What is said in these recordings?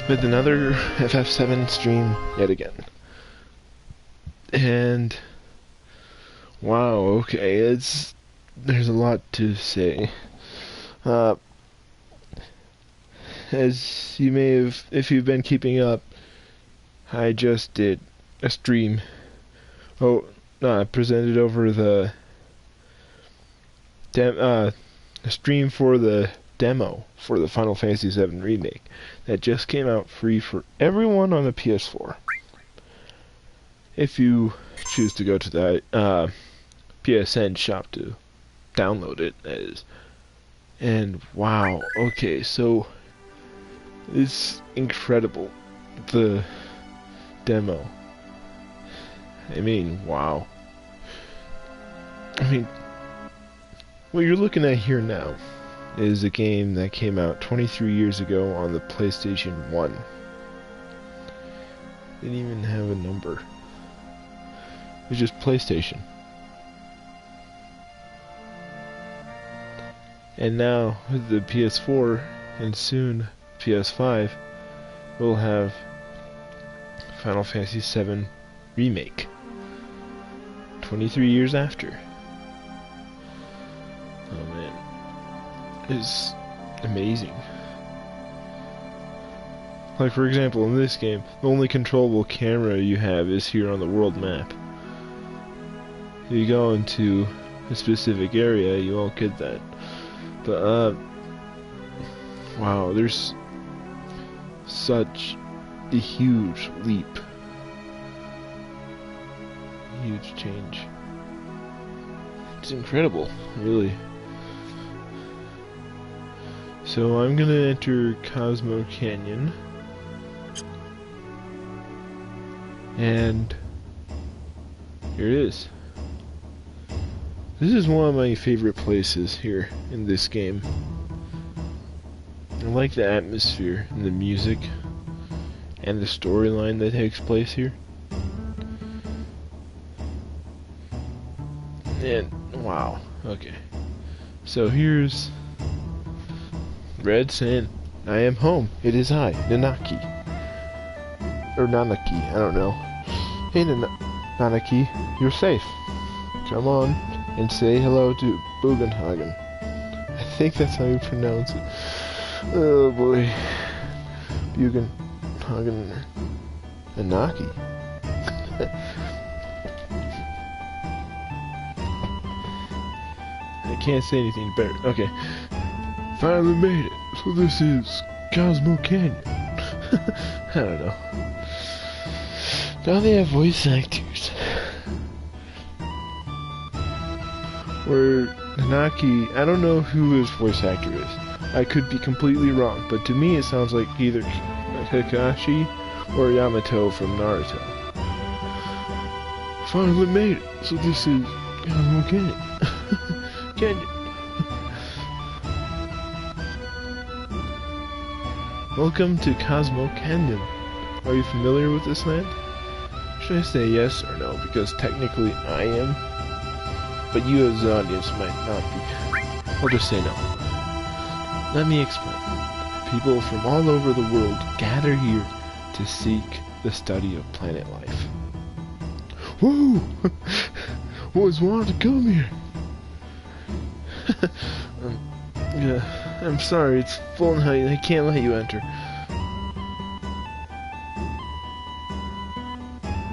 with another FF7 stream yet again. And wow, okay, there's a lot to say. As you may have, if you've been keeping up, I just did a stream. I presented over the a stream for the demo for the Final Fantasy VII Remake that just came out free for everyone on the PS4. If you choose to go to the PSN shop to download it, that is. And wow, okay, so it's incredible, the demo. I mean, wow. I mean, what you're looking at here now is a game that came out 23 years ago on the PlayStation 1. Didn't even have a number. It was just PlayStation. And now, with the PS4 and soon PS5, we'll have Final Fantasy VII Remake. 23 years after. Oh man. It's amazing. Like, for example, in this game, the only controllable camera you have is here on the world map. If you go into a specific area, you won't get that. But, wow, there's such a huge leap. Huge change. It's incredible, really. So I'm gonna enter Cosmo Canyon. And here it is. This is one of my favorite places here in this game. I like the atmosphere and the music and the storyline that takes place here. And wow, okay. So here's Red saying, "I am home. It is I, Nanaki." Or Nanaki, I don't know. Hey Nanaki, you're safe. Come on and say hello to Bugenhagen. I think that's how you pronounce it. Oh boy. Bugenhagen. Nanaki. I can't say anything better. Okay. Finally made it. So this is Cosmo Canyon. I don't know. Now they have voice actors. Where Nanaki, I don't know who his voice actor is. I could be completely wrong, but to me it sounds like either Kakashi or Yamato from Naruto. Finally made it. So this is Cosmo Canyon. Canyon. Welcome to Cosmo Canyon. Are you familiar with this land? Should I say yes or no? Because technically I am. But you as the audience might not be. I'll just say no. Let me explain. People from all over the world gather here to seek the study of planet life. Whoa! Always wanted to come here. Yeah, I'm sorry, it's full and I can't let you enter.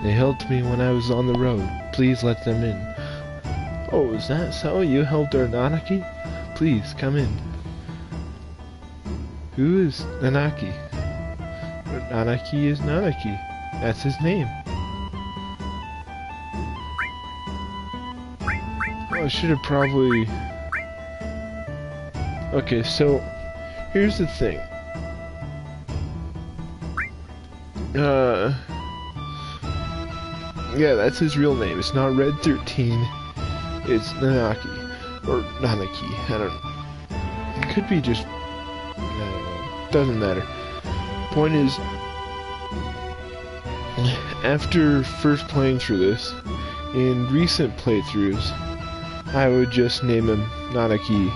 They helped me when I was on the road. Please let them in. Oh, is that so? You helped our Nanaki? Please, come in. Who is Nanaki? Nanaki is Nanaki. That's his name. Oh, I should have probably... Okay, so here's the thing. Yeah, that's his real name. It's not Red 13. It's Nanaki. Or Nanaki. I don't know. It could be just... I don't know. Doesn't matter. Point is, after first playing through this, in recent playthroughs, I would just name him Nanaki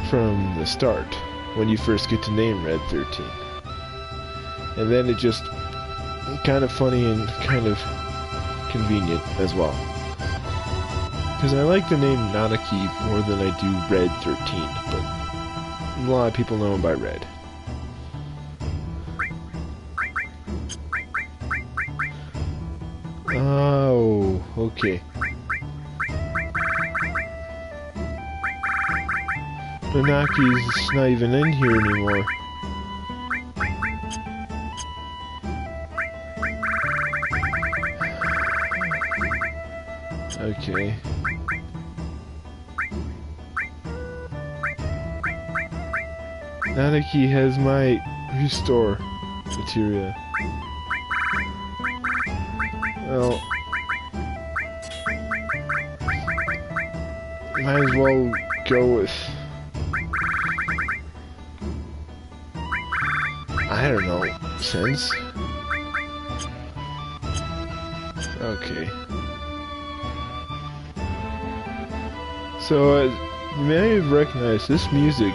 from the start, when you first get to name Red 13. and then it just kind of funny and kind of convenient as well. Because I like the name Nanaki more than I do Red 13, but a lot of people know him by Red. Oh, okay. Nanaki's not even in here anymore. Okay. Nanaki has my restore materia. Well, might as well go with, I don't know, sense? Okay. So, you may have recognized this music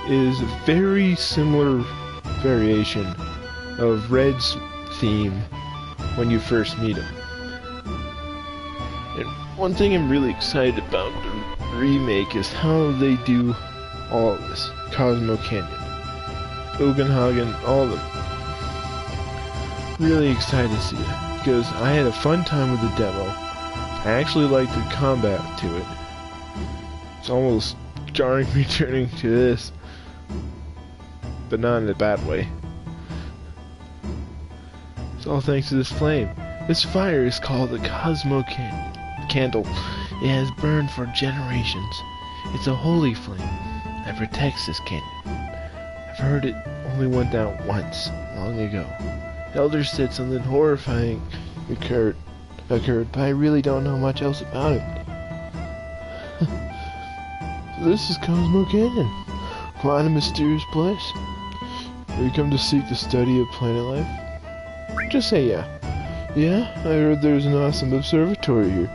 is a very similar variation of Red's theme when you first meet him. And one thing I'm really excited about the remake is how they do all of this. Cosmo Canyon, Ugenhagen, all of them. Really excited to see it, because I had a fun time with the demo. I actually liked the combat to it. It's almost jarring returning to this, but not in a bad way. It's all thanks to this flame. This fire is called the Cosmo Candle. It has burned for generations. It's a holy flame that protects this canyon. I've heard it only went out once, long ago. Elders said something horrifying occurred, but I really don't know much else about it. So this is Cosmo Canyon. Quite a mysterious place. Have you come to seek the study of planet life? Just say yeah. Yeah, I heard there's an awesome observatory here.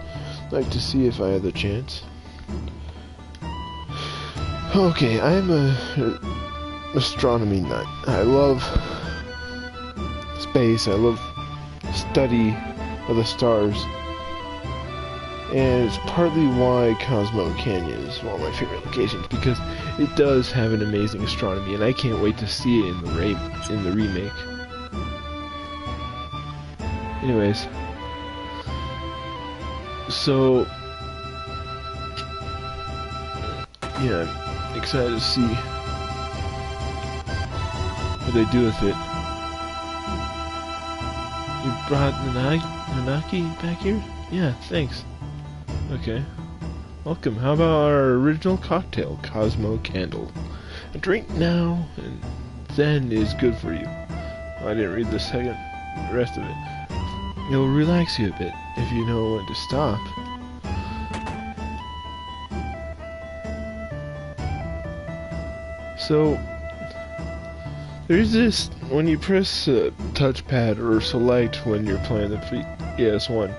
Like to see if I had the chance. Okay, I'm a astronomy nut. I love space. I love study of the stars. And it's partly why Cosmo Canyon is one of my favorite locations, because it does have an amazing astronomy, and I can't wait to see it in the remake. Anyways, so yeah, I'm excited to see what they do with it. You brought Nanaki back here? Yeah, thanks. Okay. Welcome. How about our original cocktail, Cosmo Candle? A drink now and then is good for you. Oh, I didn't read the rest of it. It'll relax you a bit if you know when to stop. So, there's this, when you press touchpad or select when you're playing the PS1,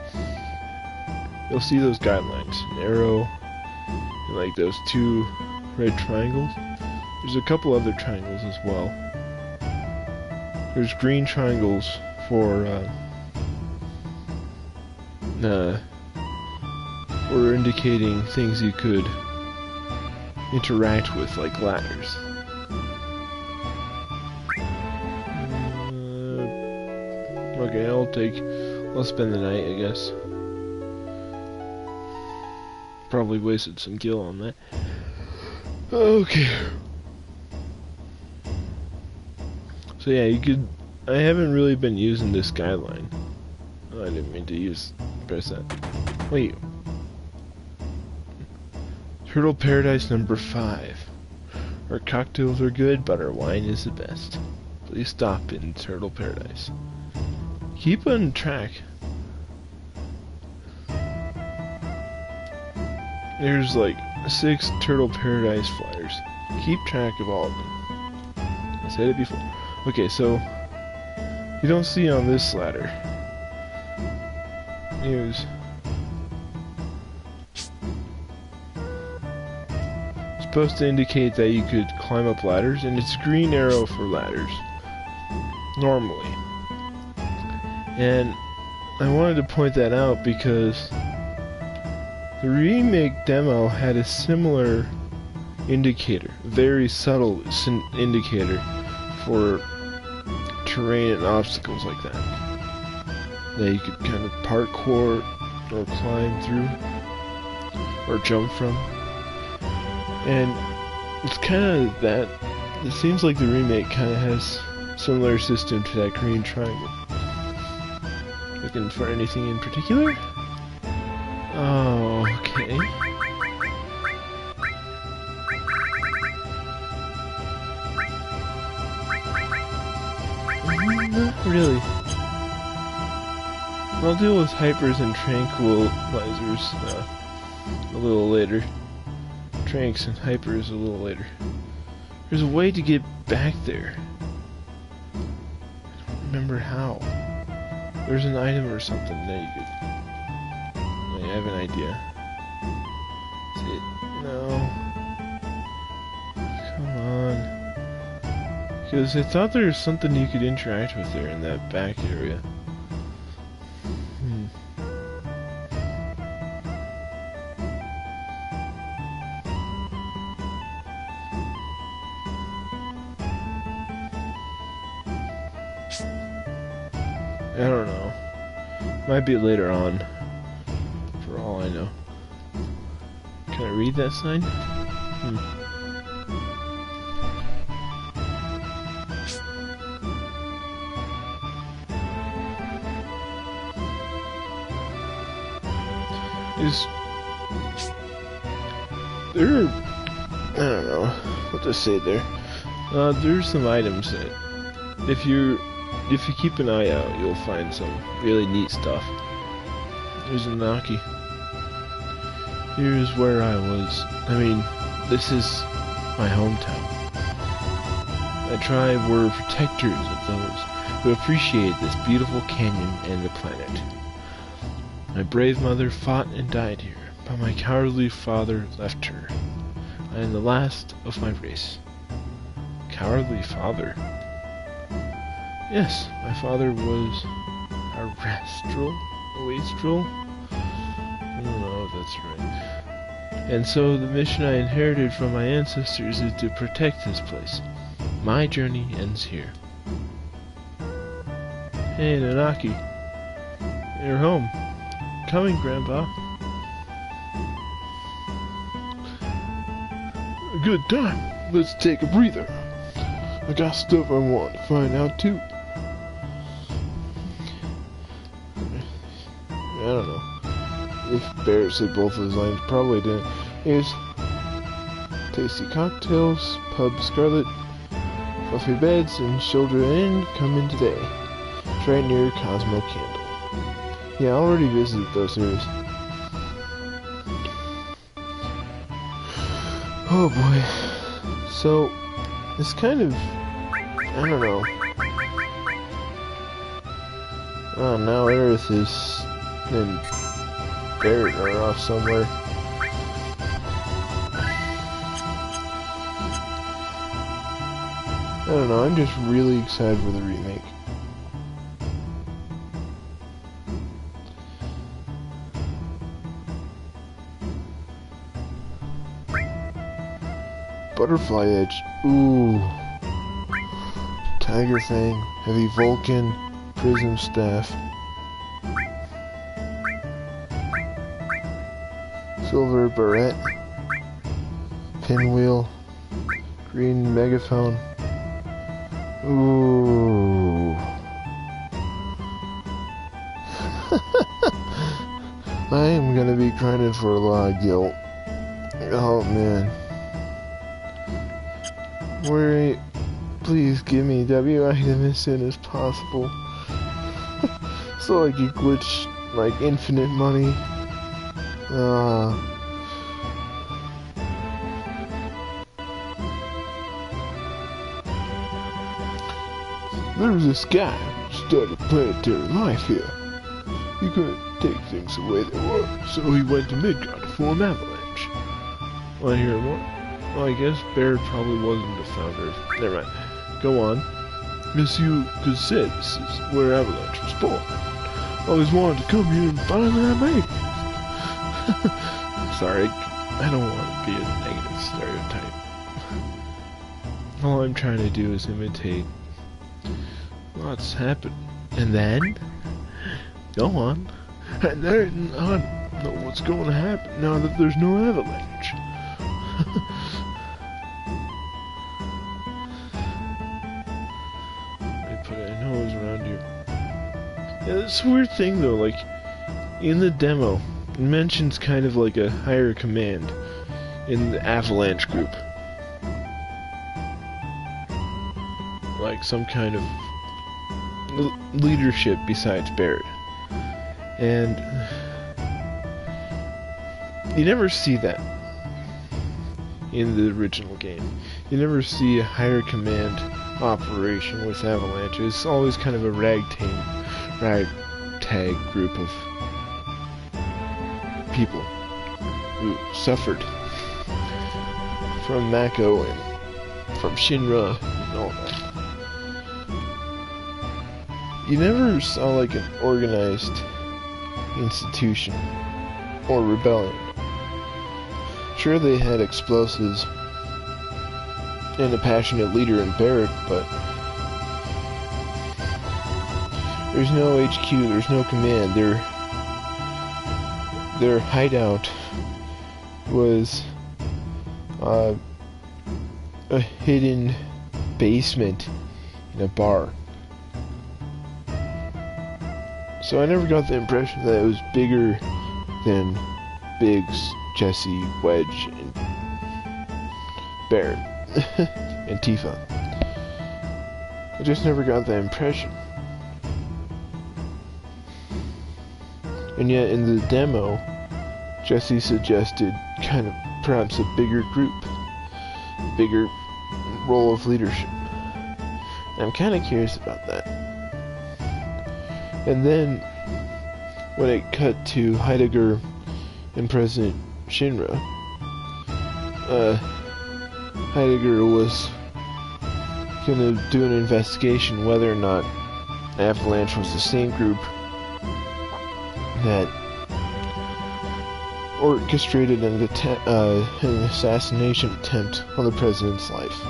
you'll see those guidelines, an arrow, and like those two red triangles. There's a couple other triangles as well. There's green triangles for indicating things you could interact with, like ladders. Okay, I'll spend the night, I guess. Probably wasted some gil on that. Okay. So yeah, I haven't really been using this guideline. Oh, I didn't mean to press that. Wait. Turtle Paradise number 5. Our cocktails are good, but our wine is the best. Please stop in Turtle Paradise. Keep on track. There's like 6 Turtle Paradise flyers. Keep track of all of them. I said it before. Okay, so you don't see on this ladder. It's supposed to indicate that you could climb up ladders, and it's a green arrow for ladders. normally. And I wanted to point that out because the remake demo had a similar indicator, very subtle indicator for terrain and obstacles like that you could kind of parkour or climb through or jump from. And it's kind of that. It seems like the remake kind of has similar system to that green triangle. Looking for anything in particular? Oh, okay. Not really. I'll deal with hypers and tranquilizers a little later. Tranks and hypers a little later. There's a way to get back there. I don't remember how. There's an item or something that you could... I have an idea. Is it? No. Come on. Because I thought there was something you could interact with there in that back area. I don't know. Might be later on. For all I know. Can I read that sign? Is there... I don't know what to say there. There's some items that if you keep an eye out, you'll find some really neat stuff. There's a Naki. Here's where I was. I mean, this is my hometown. My tribe were protectors of those who appreciated this beautiful canyon and the planet. My brave mother fought and died here, but my cowardly father left her. I am the last of my race. Cowardly father? Yes, my father was a wastrel? I don't know if that's right. And so the mission I inherited from my ancestors is to protect this place. My journey ends here. Hey, Nanaki. You're home. Coming, Grandpa. A good time. Let's take a breather. I got stuff I want to find out too. I don't know. If Bear said both of those lines, probably didn't. Here's tasty cocktails, pub Scarlet, fluffy beds, and children in come in today. It's right near Cosmo Canyon. Yeah, I already visited those areas. Oh boy. So, it's kind of... I don't know. Oh, now Earth is... and Barrett are off somewhere. I don't know, I'm just really excited for the remake. Butterfly Edge. Ooh. Tiger Fang. Heavy Vulcan. Prism Staff. Silver Barrette. Pinwheel. Green Megaphone. Ooh. I am gonna be grinding for a lot of guilt. Oh man. Worry, please give me W item as soon as possible. So I can glitch like infinite money. There's this guy who started planetary life here. He couldn't take things the way they were, so he went to Midgard to form Avalanche. Wanna hear more? Well, I guess Baird probably wasn't the founder. Never mind. Go on. as you could say, this is where Avalanche was born. Always wanted to come here and finally I made it. Sorry, I don't want to be a negative stereotype. All I'm trying to do is imitate what's happened. And then, go on. And then, I don't know what's going to happen now that there's no avalanche. I put a nose around here. Yeah, this weird thing though, like, in the demo, it mentions kind of like a higher command in the Avalanche group. Like some kind of leadership besides Barrett. And you never see that in the original game. You never see a higher command operation with Avalanche. It's always kind of a ragtag group of people who suffered from Mako and from Shinra and all that. You never saw like an organized institution or rebellion. Sure, they had explosives and a passionate leader in Barrett, but there's no HQ, there's no command. Their hideout was a hidden basement in a bar. So I never got the impression that it was bigger than Biggs, Jesse, Wedge, and Barrett, and Tifa. I just never got that impression. And yet in the demo, Jesse suggested kind of perhaps a bigger group, bigger role of leadership. And I'm kind of curious about that. And then, when it cut to Heidegger and President Shinra, Heidegger was gonna do an investigation whether or not Avalanche was the same group that orchestrated an assassination attempt on the president's life.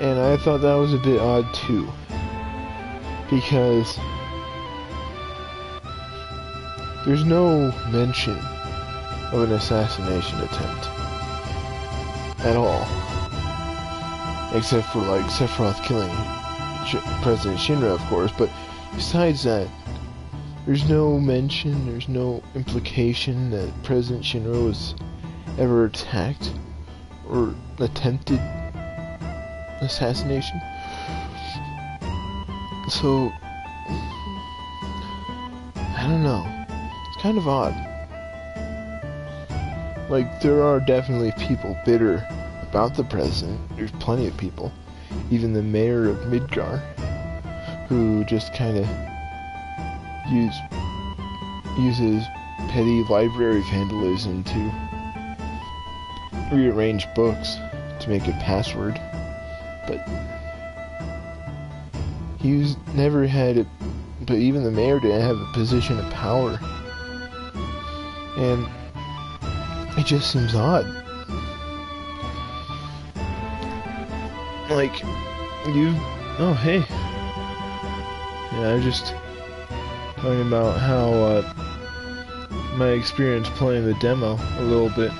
And I thought that was a bit odd too, because there's no mention of an assassination attempt at all, except for like Sephiroth killing President Shinra, of course. But besides that, there's no mention, there's no implication that President Shinra was ever attacked or attempted assassination. So, I don't know. It's kind of odd. Like, there are definitely people bitter about the president. There's plenty of people. Even the mayor of Midgar, who just kind of uses petty library vandalism to rearrange books to make a password. But he's never had it. But even the mayor didn't have a position of power. And it just seems odd. Like, oh hey. Yeah, I was just talking about how, my experience playing the demo a little bit.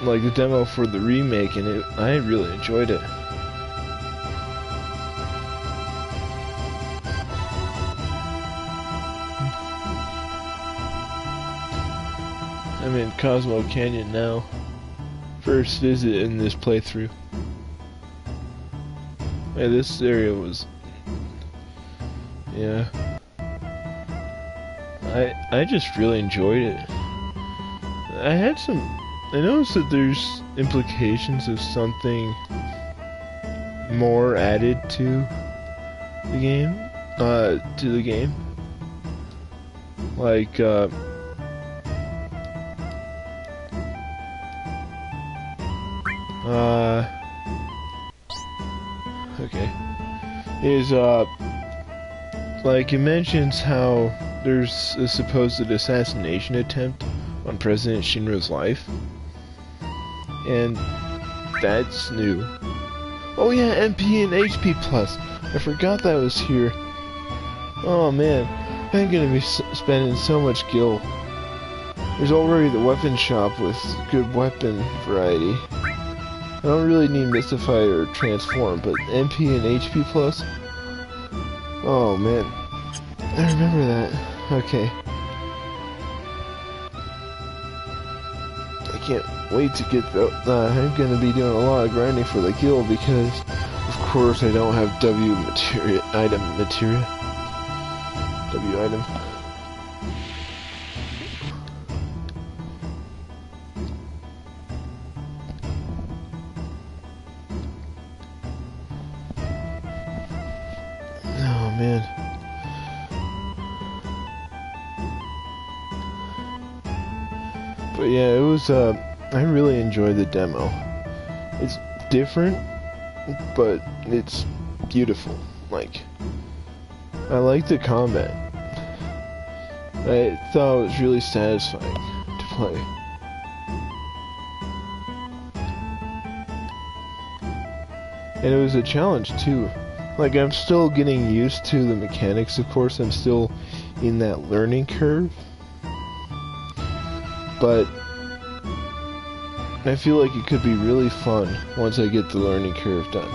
Like the demo for the remake, and I really enjoyed it. I'm in Cosmo Canyon now. First visit in this playthrough. Yeah, this area was... yeah. I just really enjoyed it. I noticed that there's implications of something more added to the game. Like, Okay. Is, like, it mentions how there's a supposed assassination attempt on President Shinra's life. And that's new. Oh yeah, MP and HP Plus. I forgot that was here. Oh man, I'm gonna be spending so much gil. There's already the weapon shop with good weapon variety. I don't really need Mystify or Transform, but MP and HP Plus? Oh man, I remember that. Okay. I can't wait to get the, I'm gonna be doing a lot of grinding for the gil because, of course, I don't have W item. Oh man. But yeah, it was, I really enjoyed the demo. It's different, but it's beautiful. Like, I like the combat. I thought it was really satisfying to play. And it was a challenge too. Like, I'm still getting used to the mechanics, of course. I'm still in that learning curve. But I feel like it could be really fun once I get the learning curve done.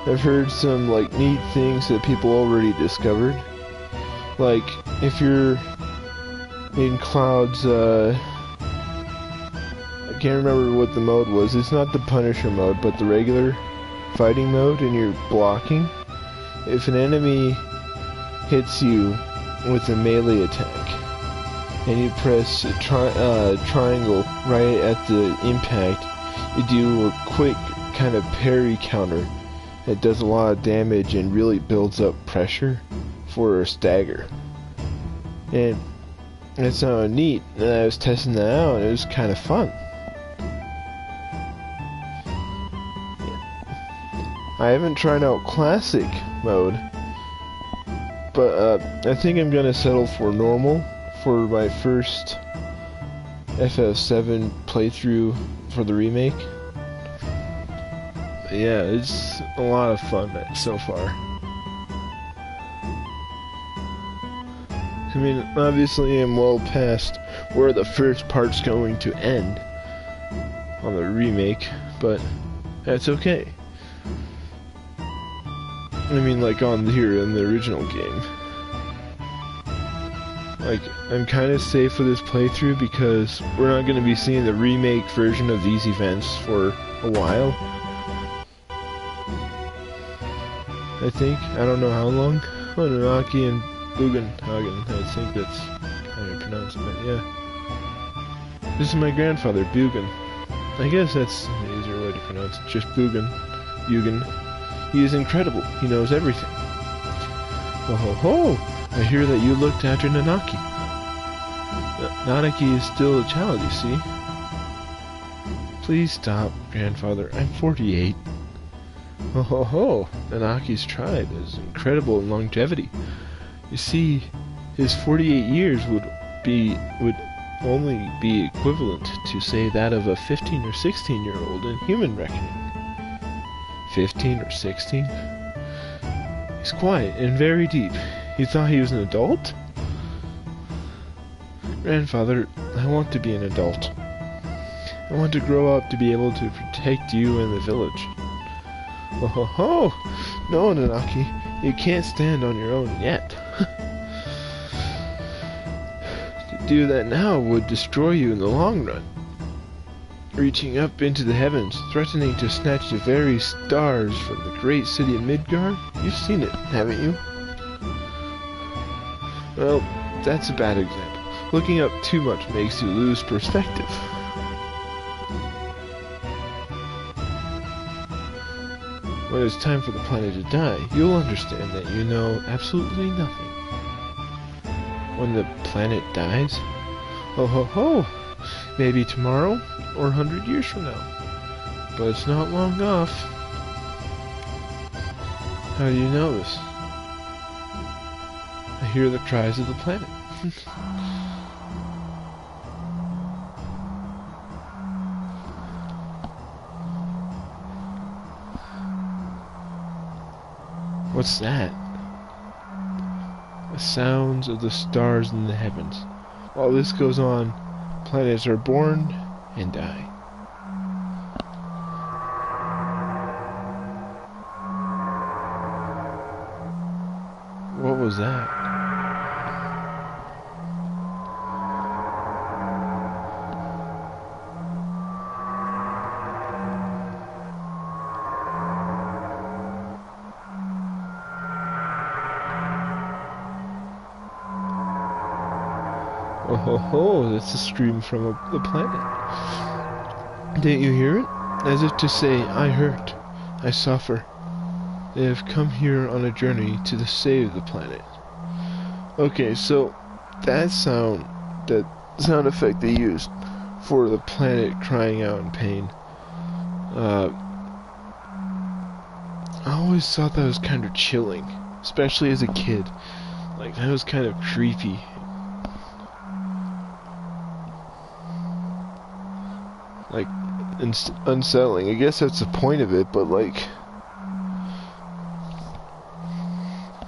I've heard some like neat things that people already discovered. Like if you're in Cloud's I can't remember what the mode was. It's not the Punisher mode, but the regular fighting mode, and you're blocking. If an enemy hits you with a melee attack, and you press a triangle right at the impact, you do a quick kind of parry counter that does a lot of damage and really builds up pressure for a stagger. And it sounded neat, and I was testing that out, and it was kind of fun. I haven't tried out classic mode, but I think I'm gonna settle for normal for my first FF7 playthrough for the remake. But yeah, it's a lot of fun so far. I mean, obviously I'm well past where the first part's going to end on the remake, but that's okay. I mean, like on here in the original game. Like, I'm kind of safe for this playthrough because we're not going to be seeing the remake version of these events for a while. I think. I don't know how long. Ononaki and Bugenhagen. I think that's how you pronounce it, but yeah. This is my grandfather, Bugen. I guess that's the easier way to pronounce it. Just Bugen. He is incredible. He knows everything. Oh ho ho! I hear that you looked after Nanaki. Nanaki is still a child, you see. Please stop, grandfather. I'm 48. Oh ho ho! Nanaki's tribe is incredible in longevity. You see, his 48 years would only be equivalent to, say, that of a 15 or 16-year-old in human reckoning. 15 or 16? He's quiet and very deep. You thought he was an adult? Grandfather, I want to be an adult. I want to grow up to be able to protect you and the village. Oh ho ho! No, Nanaki, you can't stand on your own yet. To do that now would destroy you in the long run. Reaching up into the heavens, threatening to snatch the very stars from the great city of Midgard? You've seen it, haven't you? Well, that's a bad example. Looking up too much makes you lose perspective. When it's time for the planet to die, you'll understand that you know absolutely nothing. When the planet dies? Oh ho ho! Maybe tomorrow or 100 years from now. But it's not long off. How do you know this? I hear the cries of the planet. What's that? The sounds of the stars in the heavens. While this goes on, planets are born and die. What was that? Oh ho ho, that's a scream from the planet. Didn't you hear it? As if to say, I hurt, I suffer. They have come here on a journey to save the planet. Okay, so that sound effect they used for the planet crying out in pain. I always thought that was kind of chilling, especially as a kid. Like, that was kind of creepy. Like, unsettling. I guess that's the point of it, but like,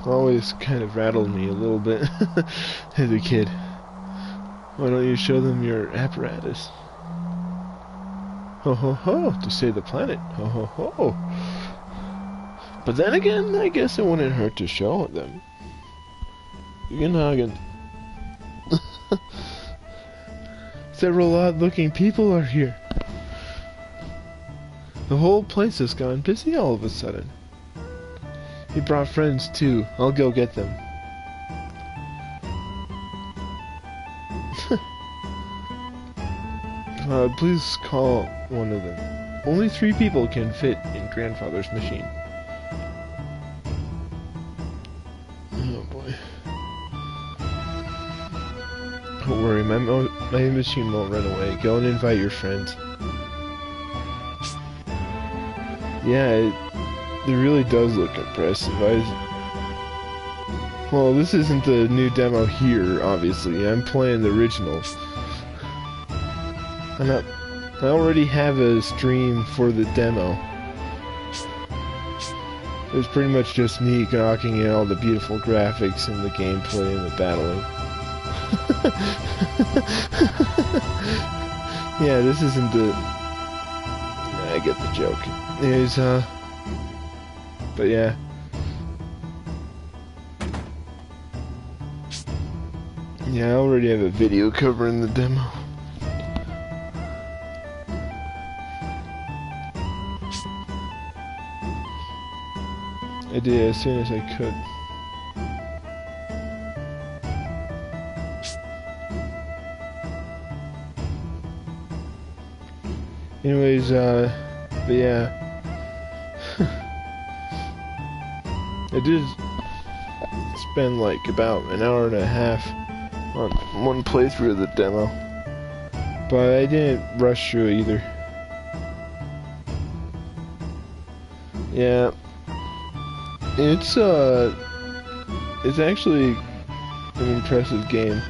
always kind of rattled me a little bit as a kid. Why don't you show them your apparatus? Ho ho ho, to save the planet. Ho ho ho. But then again, I guess it wouldn't hurt to show them. Hagen. Several odd-looking people are here. The whole place has gone busy all of a sudden. He brought friends too. I'll go get them. Please call one of them. Only 3 people can fit in Grandfather's machine. Oh boy. Don't worry, my machine won't run away. Go and invite your friends. Yeah, it really does look impressive. Well, this isn't the new demo here, obviously. I'm playing the original. I already have a stream for the demo. It was pretty much just me gawking at all the beautiful graphics and the gameplay and the battling. Yeah, this isn't the... I get the joke. Anyways, but yeah. Yeah, I already have a video covering the demo. I did as soon as I could. Anyways, but yeah. I did spend like about an hour and a half on one playthrough of the demo, but I didn't rush through it either. Yeah, it's actually an impressive game.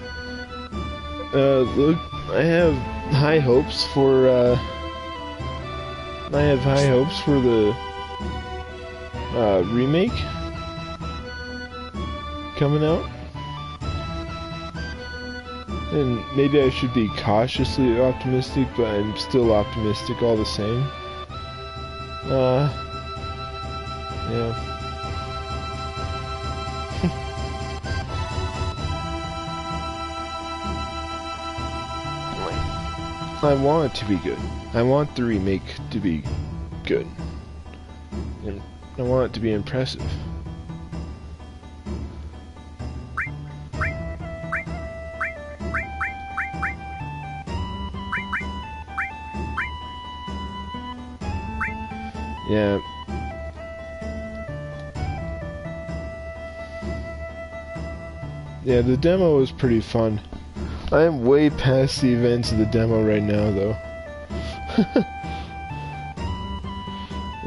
Look, I have high hopes for the remake coming out, and maybe I should be cautiously optimistic, but I'm still optimistic all the same. Yeah. I want it to be good. I want the remake to be good. And I want it to be impressive. Yeah. Yeah, the demo was pretty fun. I am way past the events of the demo right now, though.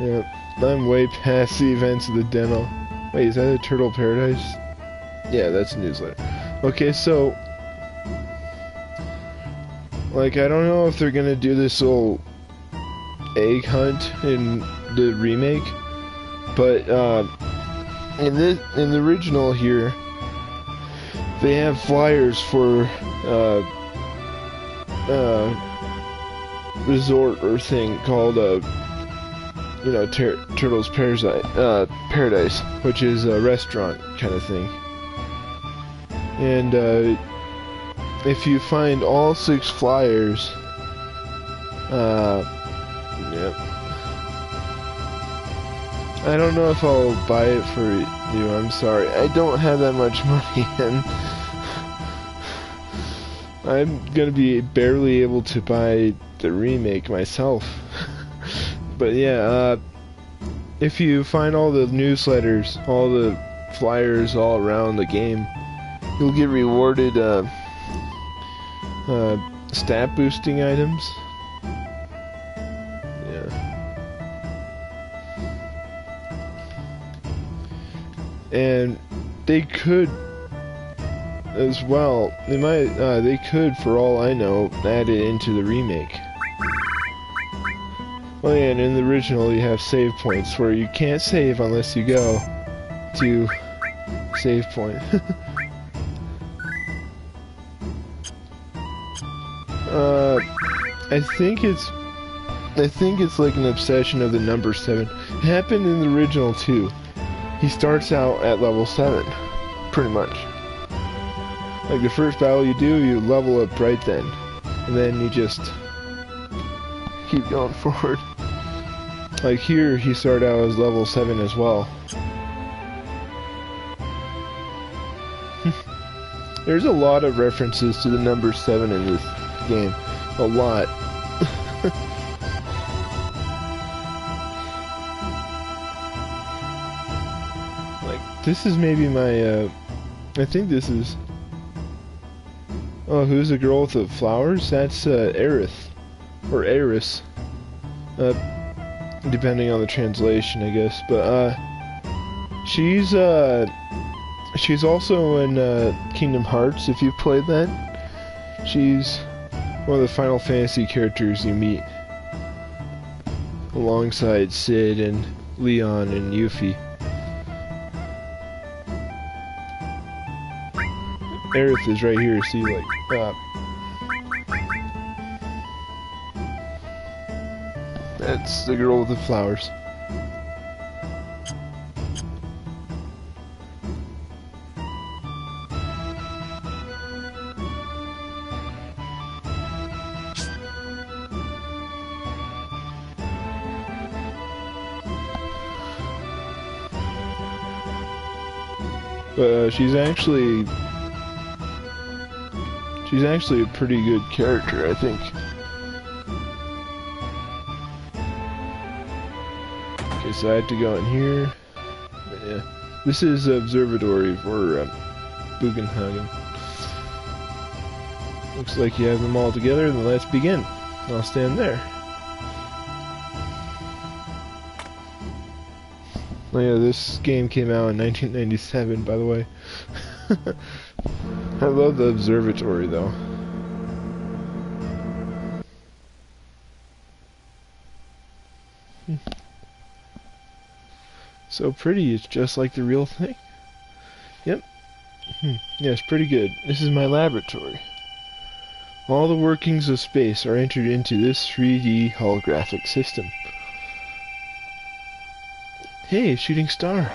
Yeah, I'm way past the events of the demo. Wait, is that a Turtle Paradise? Yeah, that's a newsletter. Okay, so... like, I don't know if they're gonna do this little egg hunt in the remake, but, in the original here, they have flyers for, resort or thing called, you know, Turtle's Paradise, which is a restaurant kind of thing. And, if you find all 6 flyers, yep. I don't know if I'll buy it for you, I'm sorry. I don't have that much money, and I'm gonna be barely able to buy the remake myself. But yeah, if you find all the newsletters, all the flyers all around the game, you'll get rewarded, stat boosting items. Yeah. And they could as well, they could, for all I know, add it into the remake. Oh yeah, and in the original you have save points where you can't save unless you go to save point. I think it's like an obsession of the number 7. It happened in the original too. He starts out at level 7, pretty much. Like the first battle you do, you level up right then, and then you just keep going forward. Like here, he started out as level 7 as well. There's a lot of references to the number 7 in this game. A lot. Like, this is maybe my, I think this is... oh, who's the girl with the flowers? That's, Aerith. Or Eris. Depending on the translation, I guess. But, she's also in, Kingdom Hearts, if you've played that. She's one of the Final Fantasy characters you meet, alongside Sid and Leon and Yuffie. Aerith is right here, see, like, that's the girl with the flowers. But she's actually a pretty good character, I think. Okay, so I have to go in here. But yeah, this is Observatory for Bugenhagen. Looks like you have them all together, then let's begin. I'll stand there. Oh yeah, this game came out in 1997, by the way. I love the observatory, though. So pretty, it's just like the real thing. Yep. Yeah, it's pretty good. This is my laboratory. All the workings of space are entered into this 3D holographic system. Hey, a shooting star.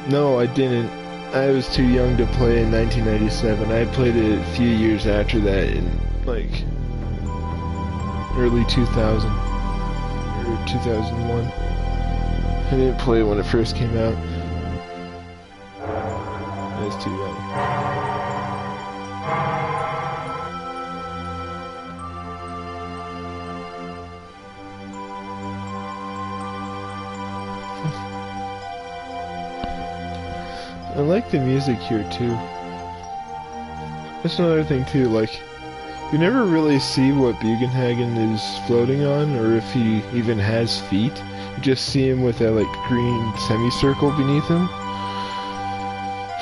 No, I didn't. I was too young to play in 1997. I played it a few years after that in, like, early 2000. Or 2001. I didn't play it when it first came out. I was too young. like the music here too. That's another thing too, like, you never really see what Bugenhagen is floating on, or if he even has feet. You just see him with that, like, green semicircle beneath him.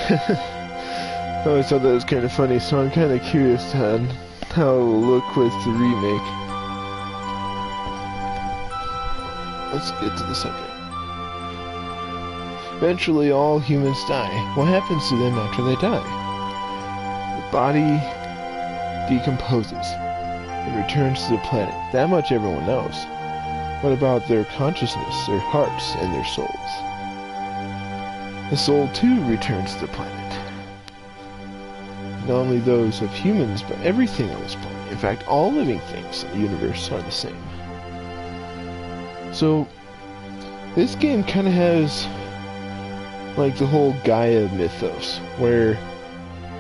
I always thought that was kind of funny, so I'm kind of curious on how it will look with the remake. Let's get to the subject. Eventually, all humans die. What happens to them after they die? The body decomposes and returns to the planet. That much everyone knows. What about their consciousness, their hearts, and their souls? The soul too returns to the planet. Not only those of humans, but everything on this planet. In fact, all living things in the universe are the same. So, this game kind of has like the whole Gaia mythos, where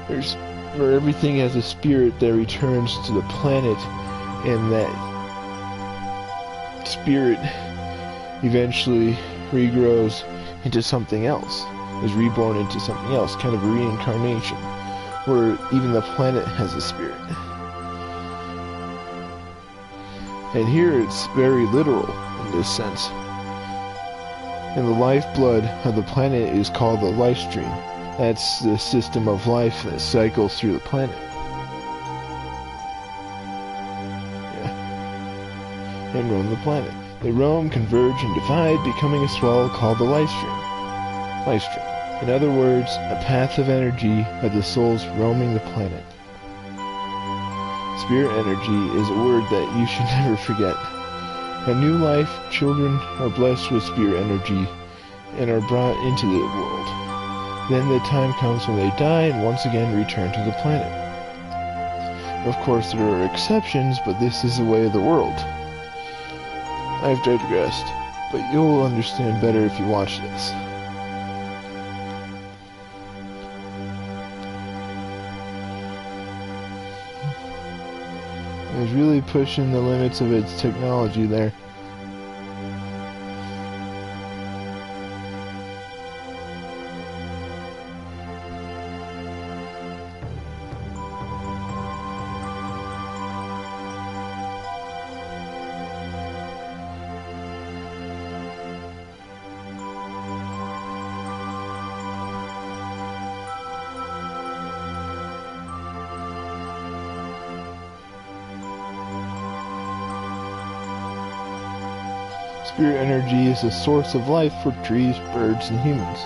everything has a spirit that returns to the planet, and that spirit eventually regrows into something else, is reborn into something else, kind of a reincarnation, where even the planet has a spirit. And here it's very literal in this sense. And the lifeblood of the planet is called the life stream. That's the system of life that cycles through the planet. Yeah. And roam the planet. They roam, converge, and divide, becoming a swell called the life stream. Life stream. In other words, a path of energy of the souls roaming the planet. Spirit energy is a word that you should never forget. A new life, children are blessed with spirit energy and are brought into the world. Then the time comes when they die and once again return to the planet. Of course, there are exceptions, but this is the way of the world. I've digressed, but you'll understand better if you watch this. It was really pushing the limits of its technology there. Spirit energy is a source of life for trees, birds, and humans.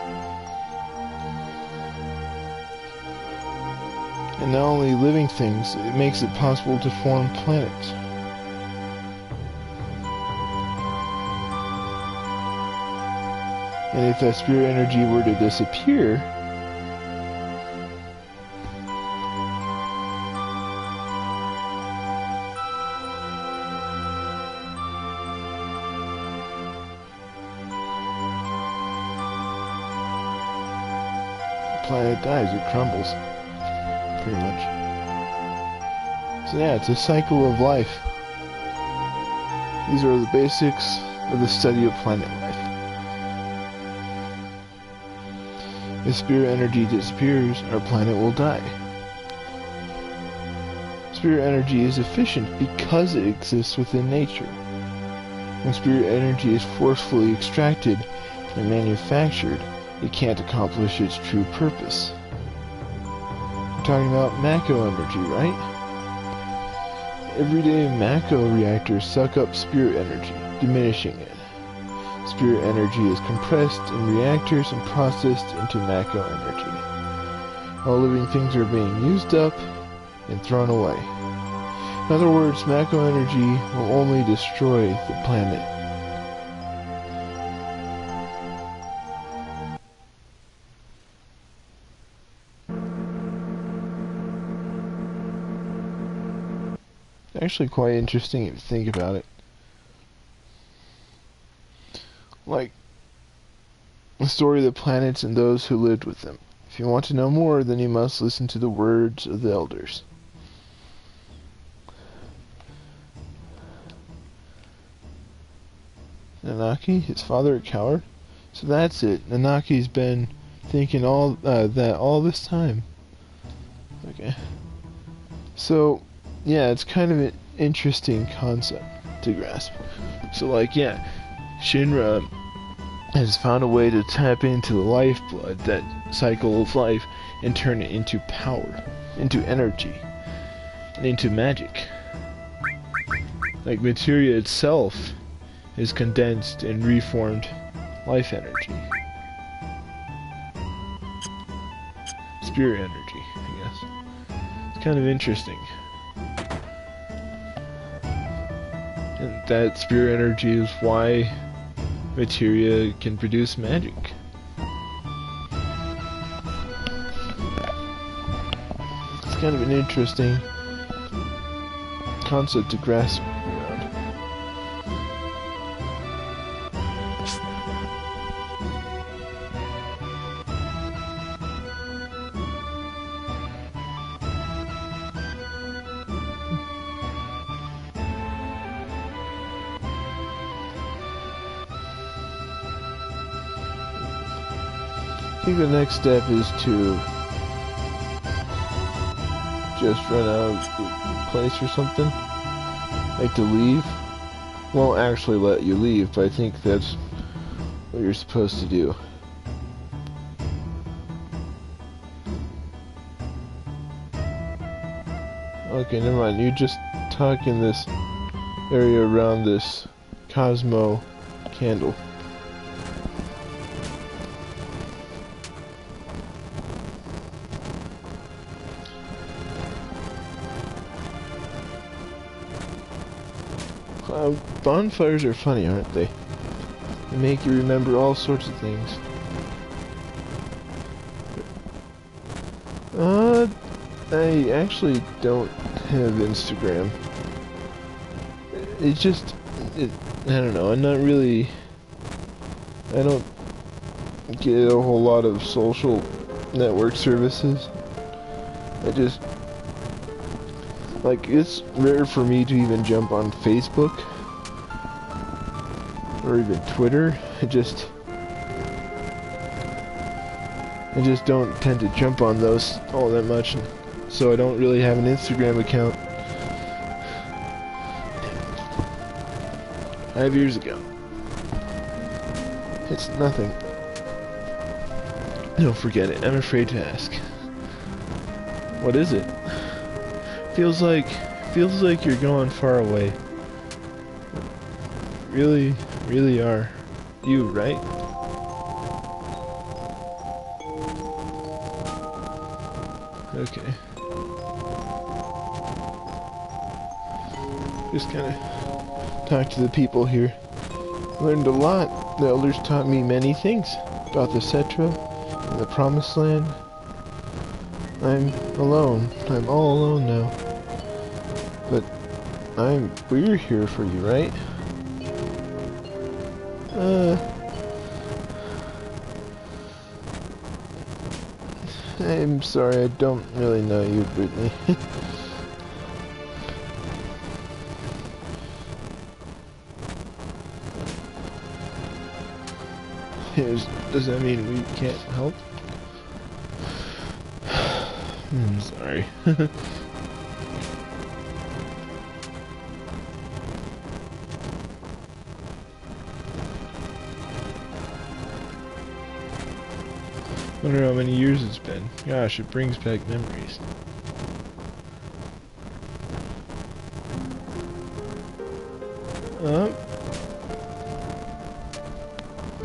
And not only living things, it makes it possible to form planets. And if that spirit energy were to disappear, planet dies, it crumbles, pretty much. So yeah, it's a cycle of life. These are the basics of the study of planet life. If spirit energy disappears, our planet will die. Spirit energy is efficient because it exists within nature. When spirit energy is forcefully extracted and manufactured, it can't accomplish its true purpose. We're talking about Mako energy, right? Everyday Mako reactors suck up spirit energy, diminishing it. Spirit energy is compressed in reactors and processed into Mako energy. All living things are being used up and thrown away. In other words, Mako energy will only destroy the planet. Actually quite interesting if you think about it. Like, the story of the planets and those who lived with them. If you want to know more, then you must listen to the words of the elders. Nanaki, his father, a coward? So that's it. Nanaki's been thinking all that all this time. Okay. So, yeah, it's kind of an interesting concept to grasp. So, like, yeah, Shinra has found a way to tap into the lifeblood, that cycle of life, and turn it into power, into energy, and into magic. Like, materia itself is condensed and reformed life energy. Spirit energy, I guess. It's kind of interesting. And that spirit energy is why materia can produce magic. It's kind of an interesting concept to grasp around. I think the next step is to just run out of the place or something. Like to leave. Won't actually let you leave, but I think that's what you're supposed to do. Okay, never mind. You just talk in this area around this Cosmo candle. Bonfires are funny, aren't they? They make you remember all sorts of things. I actually don't have Instagram. I don't know, I don't get a whole lot of social network services. It's rare for me to even jump on Facebook or even Twitter. I just don't tend to jump on those all that much, so I don't really have an Instagram account. 5 years ago. It's nothing. No, forget it. I'm afraid to ask. What is it? Feels like you're going far away. Really are. You, right? Okay. Just kind of talk to the people here. Learned a lot. The elders taught me many things about the Cetra and the Promised Land. I'm alone. I'm all alone now. But we're here for you, right? I'm sorry, I don't really know you, Brittany. Does that mean we can't help? I'm sorry. Wonder how many years it's been. Gosh, it brings back memories.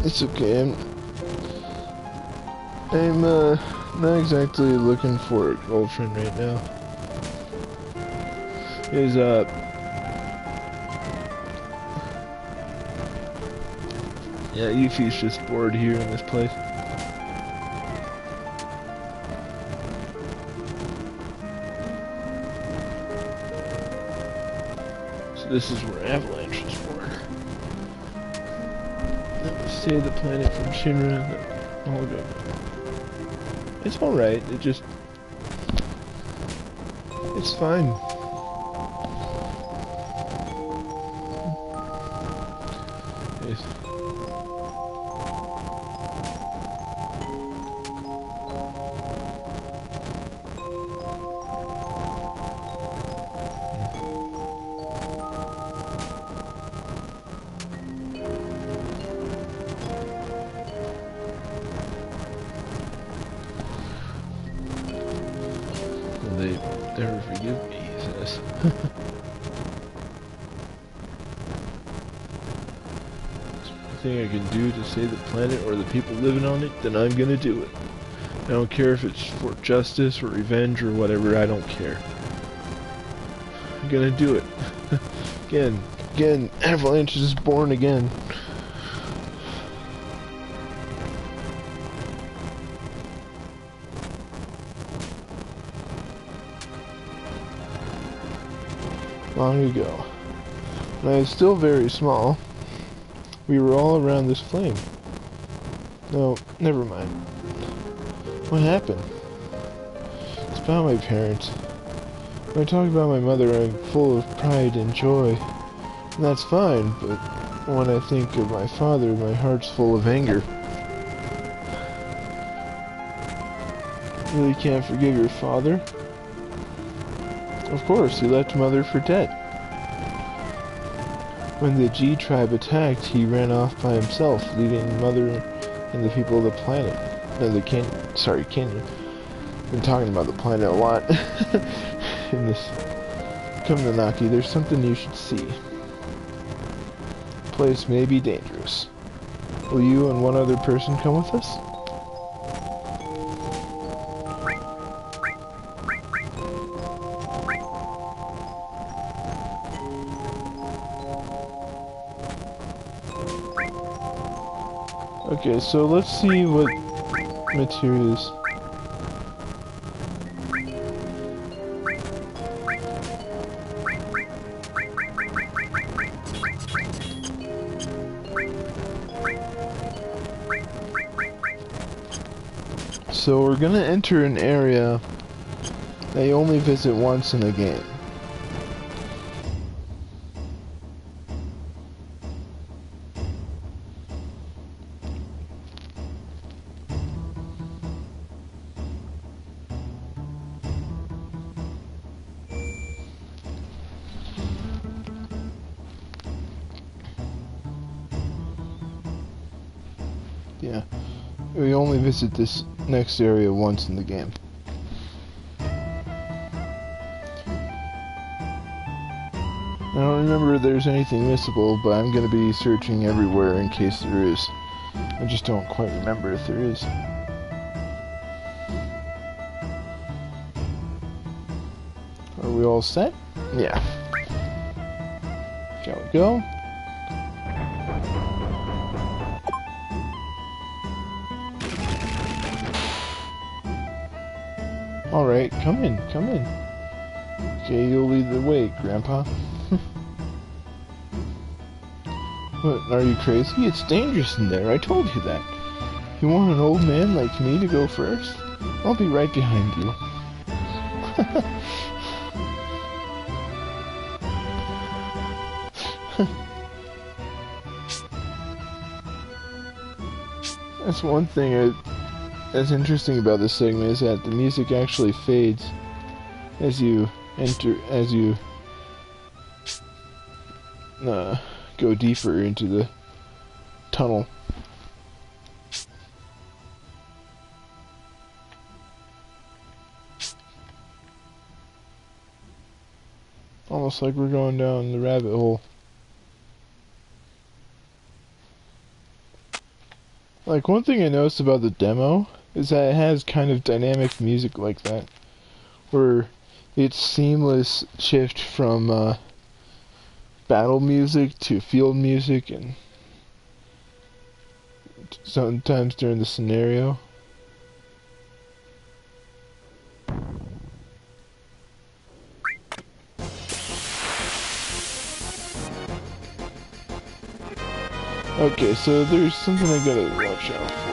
It's okay. I'm not exactly looking for a girlfriend right now. Yeah, Yuffie's just bored here in this place. So this is where Avalanche was born. That would save the planet from Shinra. All good. It's alright, it's fine. they never forgive me, he says. Thing I can do to save the planet or the people living on it, then I'm gonna do it. I don't care if it's for justice or revenge or whatever, I don't care. I'm gonna do it. Again, Avalanche is born again. Long ago, when I was still very small, we were all around this flame. No, never mind. What happened? It's about my parents. When I talk about my mother, I'm full of pride and joy. And that's fine, but when I think of my father, my heart's full of anger. You really can't forgive your father? Of course, he left mother for dead. When the G tribe attacked, he ran off by himself, leaving mother and the people of the planet. No, the canyon. Been talking about the planet a lot in this. Come to Naki, there's something you should see. The place may be dangerous. Will you and one other person come with us? Okay, so let's see what materials. So we're gonna enter an area that you only visit once in the game. Yeah, we only visit this next area once in the game. I don't remember if there's anything missable, but I'm going to be searching everywhere in case there is. I just don't quite remember if there is. Are we all set? Yeah. Shall we go? Alright, come in. Okay, you'll lead the way, Grandpa. What, are you crazy? It's dangerous in there, I told you that. You want an old man like me to go first? I'll be right behind you. That's one thing that's interesting about this segment, is that the music actually fades as you go deeper into the tunnel. Almost like we're going down the rabbit hole. Like, one thing I noticed about the demo is that it has kind of dynamic music like that, where it's seamless shift from battle music to field music, and sometimes during the scenario. Okay, so there's something I gotta watch out for.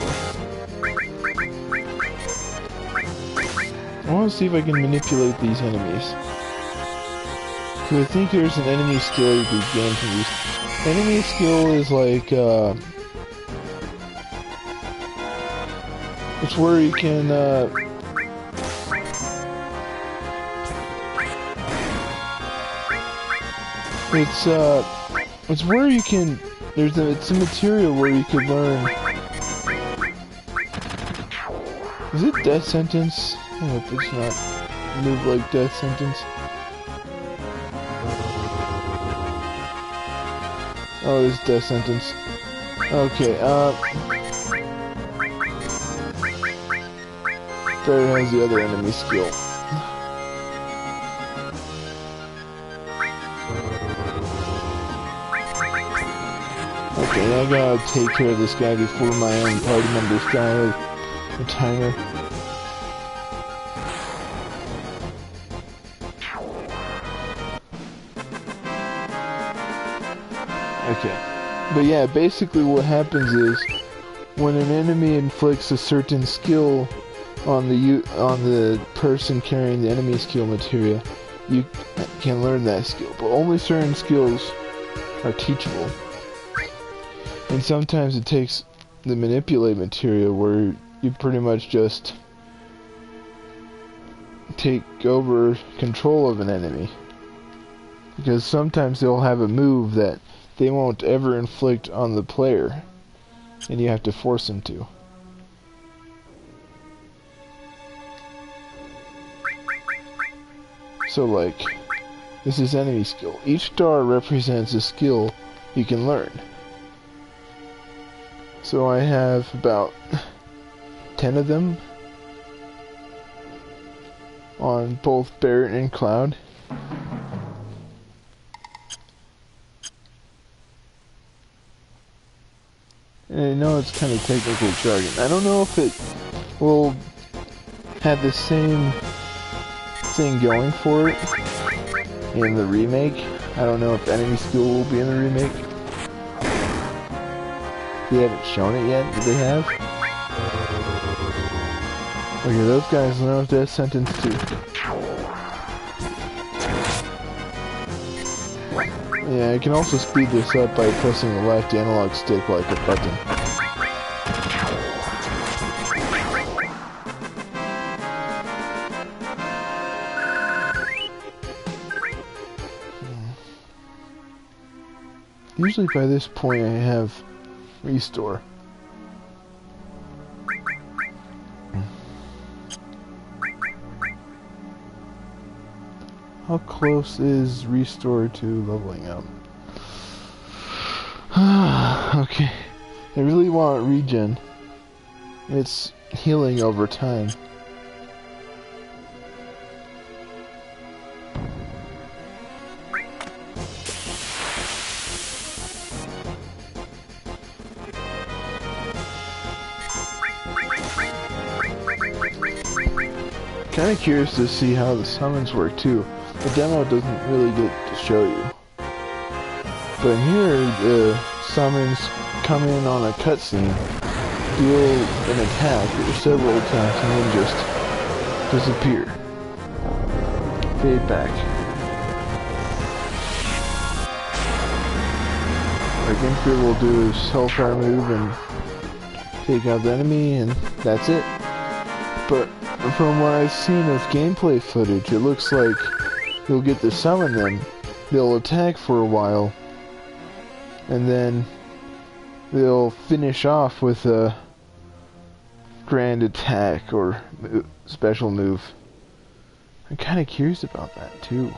I want to see if I can manipulate these enemies. I think there's an enemy skill you can gain from these. Enemy skill is like, it's where you can, it's where you can, it's a material where you could learn. Is it death sentence? I hope it's not. move like death sentence. Oh, this is death sentence. Okay, Fairy has the other enemy skill. Okay, I gotta take care of this guy before my own party members die of a timer. Okay. But yeah, basically what happens is when an enemy inflicts a certain skill on the person carrying the enemy skill materia, you can learn that skill. But only certain skills are teachable. And sometimes it takes the manipulate materia where you pretty much just take over control of an enemy. Because sometimes they'll have a move that they won't ever inflict on the player, and you have to force them to. So like, this is enemy skill. Each star represents a skill you can learn. So I have about 10 of them on both Barret and Cloud. And I know it's kind of technical jargon. I don't know if it will have the same thing going for it in the remake. I don't know if enemy skill will be in the remake. They haven't shown it yet. Did they have? Okay, those guys know death sentence too. Yeah, I can also speed this up by pressing the left analog stick like a button. Usually by this point I have restore. How close is restore to leveling up? Okay. I really want regen. It's healing over time. Kinda curious to see how the summons work too. The demo doesn't really get to show you. But here, the summons come in on a cutscene, deal an attack or several attacks, and then just disappear. Fade back. Like Infrared will do his Hellfire move and take out the enemy, and that's it. But from what I've seen of gameplay footage, it looks like you'll get to summon them, they'll attack for a while, and then they'll finish off with a grand attack or special move. I'm kind of curious about that too.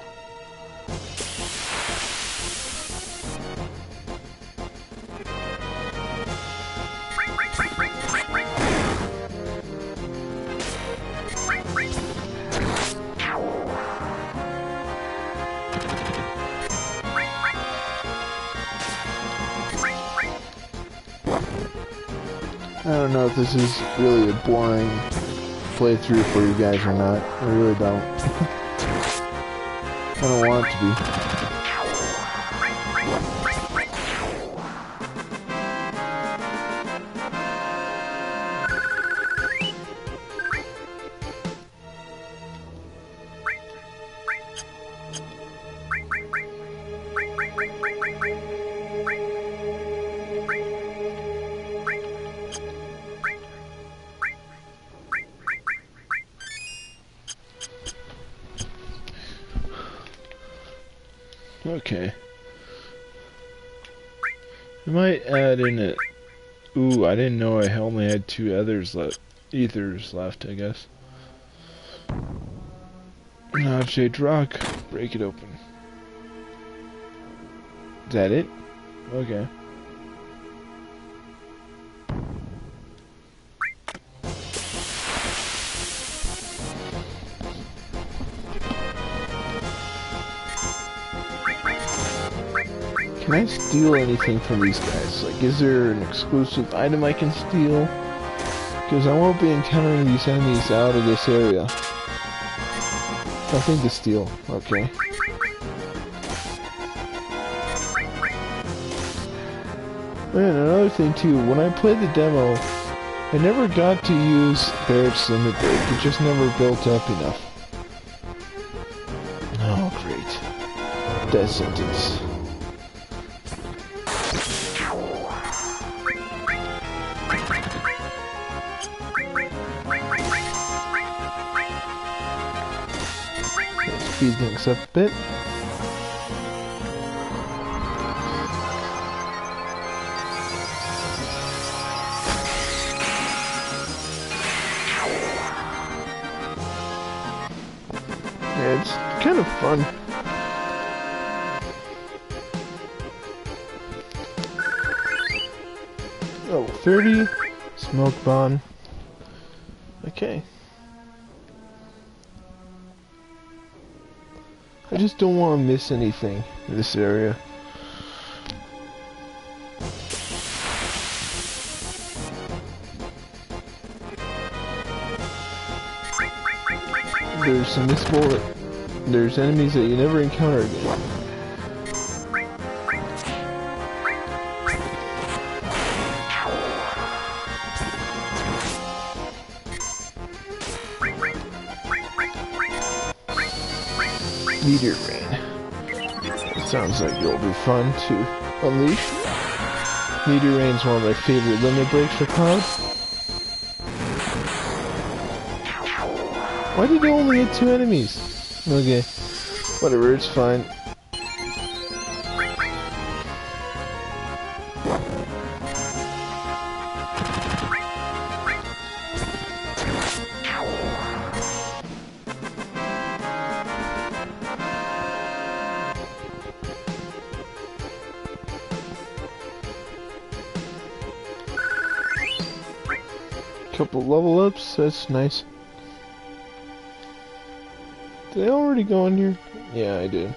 I don't know if this is really a boring playthrough for you guys or not. I really don't. I don't want it to be. Okay. I might add in it. Ooh, I didn't know I only had two ethers left, I guess. Shaped rock. Break it open. Is that it? Okay. Can I steal anything from these guys? Like, is there an exclusive item I can steal? Because I won't be encountering these enemies out of this area. Nothing to steal. Okay. And another thing too, when I played the demo, I never got to use Barrett's limit break. It just never built up enough. Oh, great. Death sentence. Let's speed things up a bit. Yeah, it's kind of fun. Oh, 30. Smoke bomb. Okay. I just don't want to miss anything in this area. There's invisible. There's enemies that you never encounter again. Meteor rain. It sounds like it'll be fun to unleash. Meteor rain's one of my favorite limit breaks for Cloud. Why did it only hit 2 enemies? Okay, whatever, it's fine. Couple level ups, that's nice. Did I already go in here? Yeah, I did.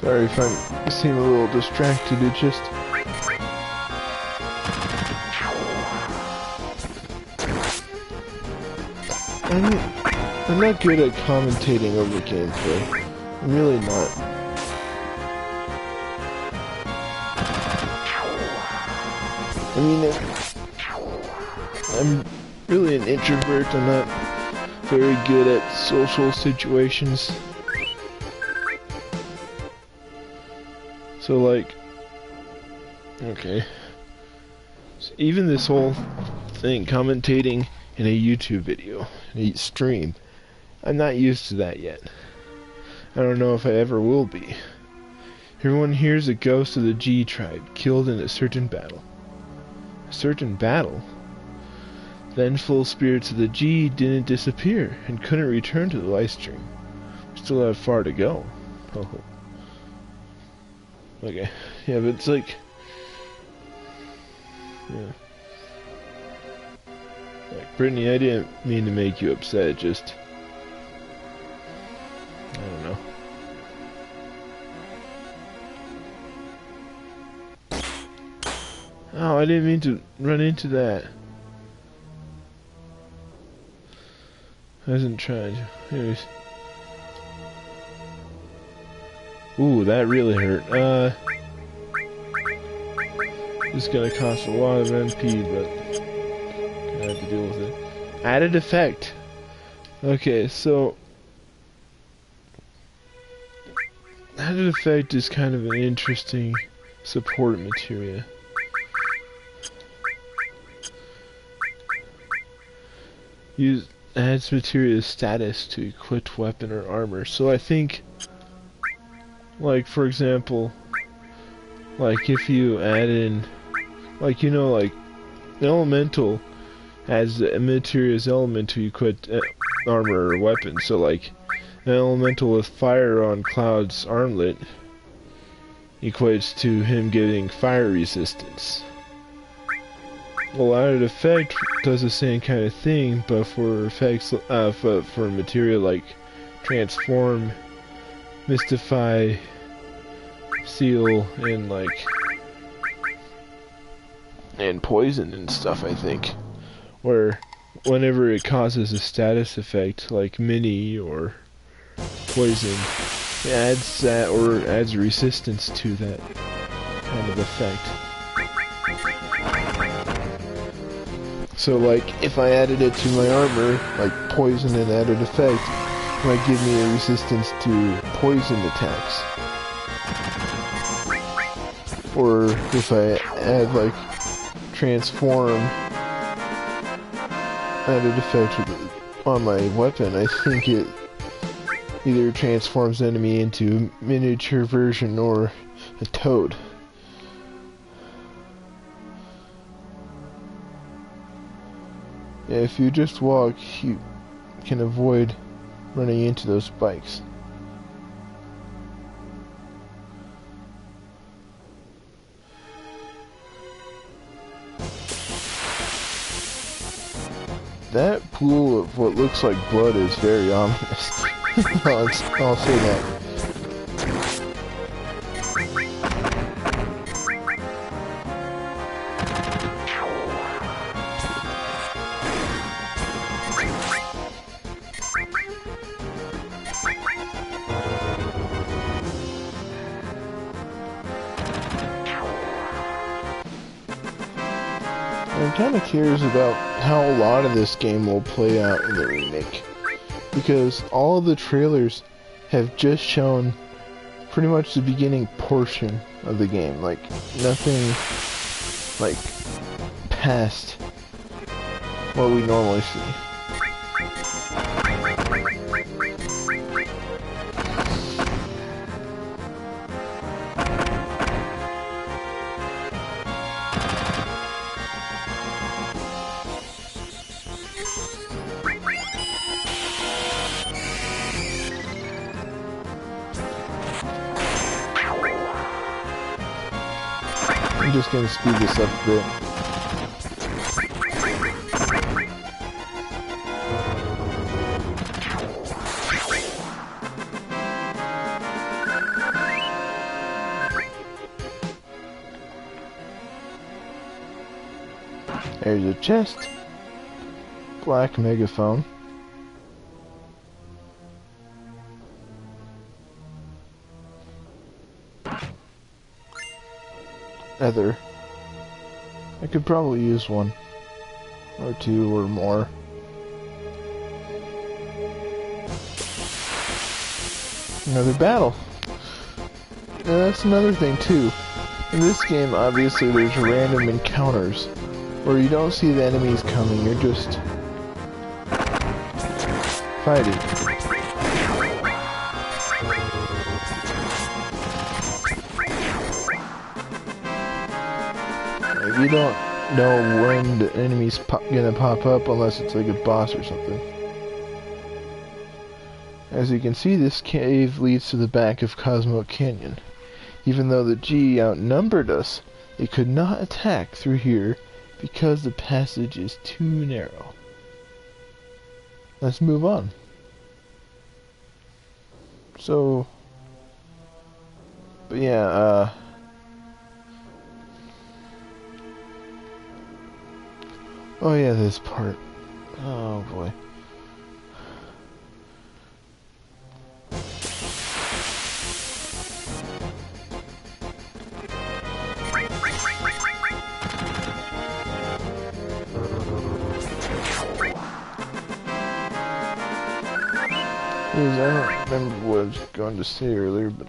Sorry if I seem a little distracted, it just... I'm not good at commentating over gameplay. I'm really not. I mean, I'm really an introvert. I'm not very good at social situations. So, like, okay. So even this whole thing, commentating in a YouTube video, in a stream, I'm not used to that yet. I don't know if I ever will be. Everyone hears a ghost of the G tribe killed in a certain battle. A certain battle? Vengeful spirits of the G didn't disappear and couldn't return to the live stream. We still have far to go. Oh. Okay. Yeah, but it's like... yeah. Like, Brittany, I didn't mean to make you upset, just... I don't know. Oh, I didn't mean to run into that. I wasn't trying to. Anyways. Ooh, that really hurt. This is gonna cost a lot of MP, but gonna have to deal with it. Added effect. Okay, so added effect is kind of an interesting support materia. adds materia status to equipped weapon or armor. So I think, like for example, like if you add in, like you know, like elemental adds the materia's element to equipped armor or weapon. So like an elemental with fire on Cloud's armlet equates to him getting fire resistance. Well, added effect does the same kind of thing, but for effects for material like transform, mystify, seal, and like and poison and stuff, I think. Where whenever it causes a status effect like mini or poison, it adds that or adds resistance to that kind of effect. So like if I added it to my armor, like poison and added effect, it might give me a resistance to poison attacks. Or if I add like transform added effect on my weapon, I think it either transforms the enemy into a miniature version or a toad. Yeah, if you just walk, you can avoid running into those spikes. That pool of what looks like blood is very ominous. I'll say that. I'm kind of curious about how a lot of this game will play out in the remake, because all of the trailers have just shown pretty much the beginning portion of the game, like nothing like past what we normally see. I'm just going to speed this up a bit. There's a chest. Black megaphone. Ether. I could probably use one. Or two or more. Another battle. And that's another thing too. In this game, obviously, there's random encounters where you don't see the enemies coming, you're just fighting. You don't know when the enemy's gonna pop up unless it's like a boss or something. As you can see, this cave leads to the back of Cosmo Canyon. Even though the G outnumbered us, it could not attack through here because the passage is too narrow. Let's move on. So, but yeah, oh yeah, this part. Oh boy. I don't remember what I was going to say earlier, but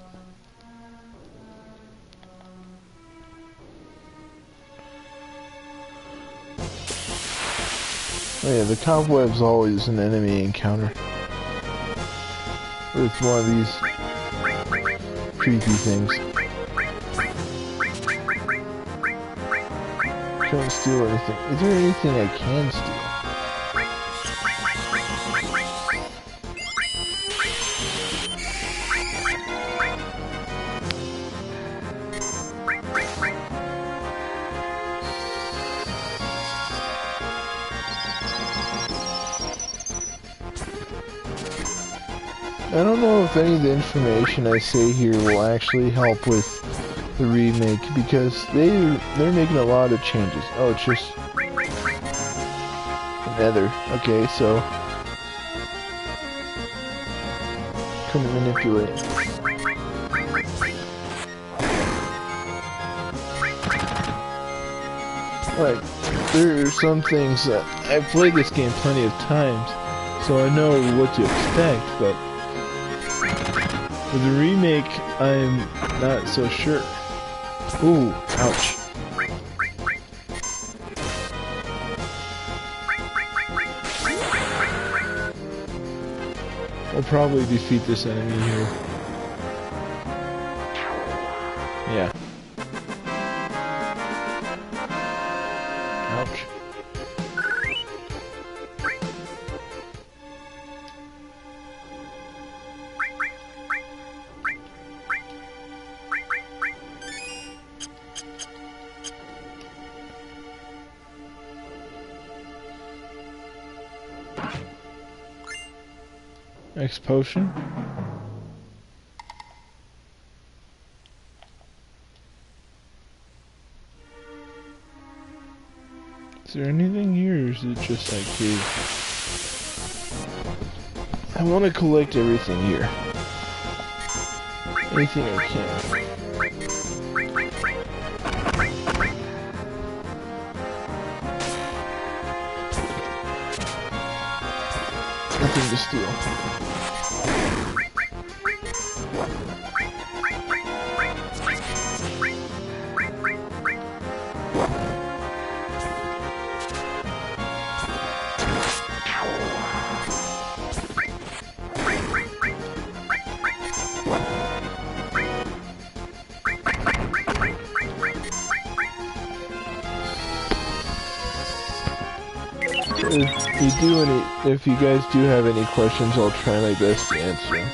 Oh yeah, the cobweb's always an enemy encounter. But it's one of these creepy things. Can't steal anything. Is there anything I can steal? I don't know if any of the information I say here will actually help with the remake, because they're making a lot of changes. Oh, it's just nether. Okay, so couldn't manipulate it. Like, there are some things that I've played this game plenty of times, so I know what to expect, but for the remake, I'm not so sure. Ooh, ouch. I'll probably defeat this enemy here. Yeah. Ouch. Next potion. Is there anything here, or is it just like cave? I want to collect everything here. Anything I can. Nothing to steal. If you guys do have any questions, I'll try my best to answer them.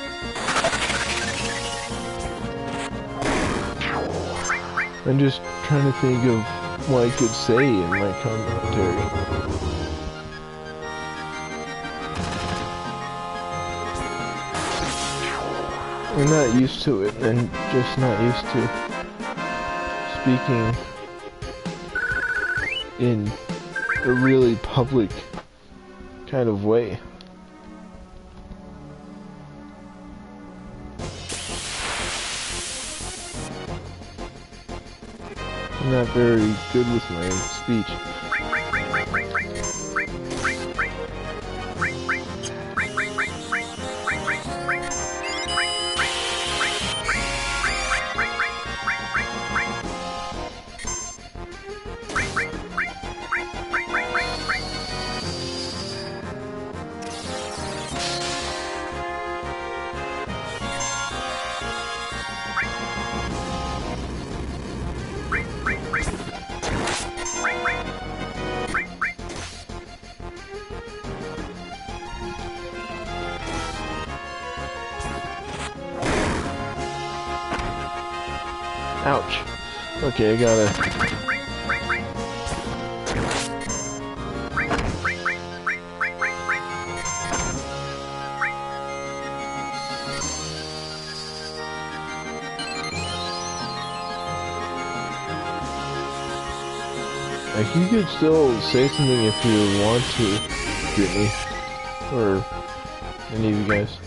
I'm just trying to think of what I could say in my commentary. I'm not used to it, and just not used to speaking in a really public kind of way. I'm not very good with my speech. Ouch. Okay, I gotta... Like, you could still say something if you want to, Brittany. Or any of you guys.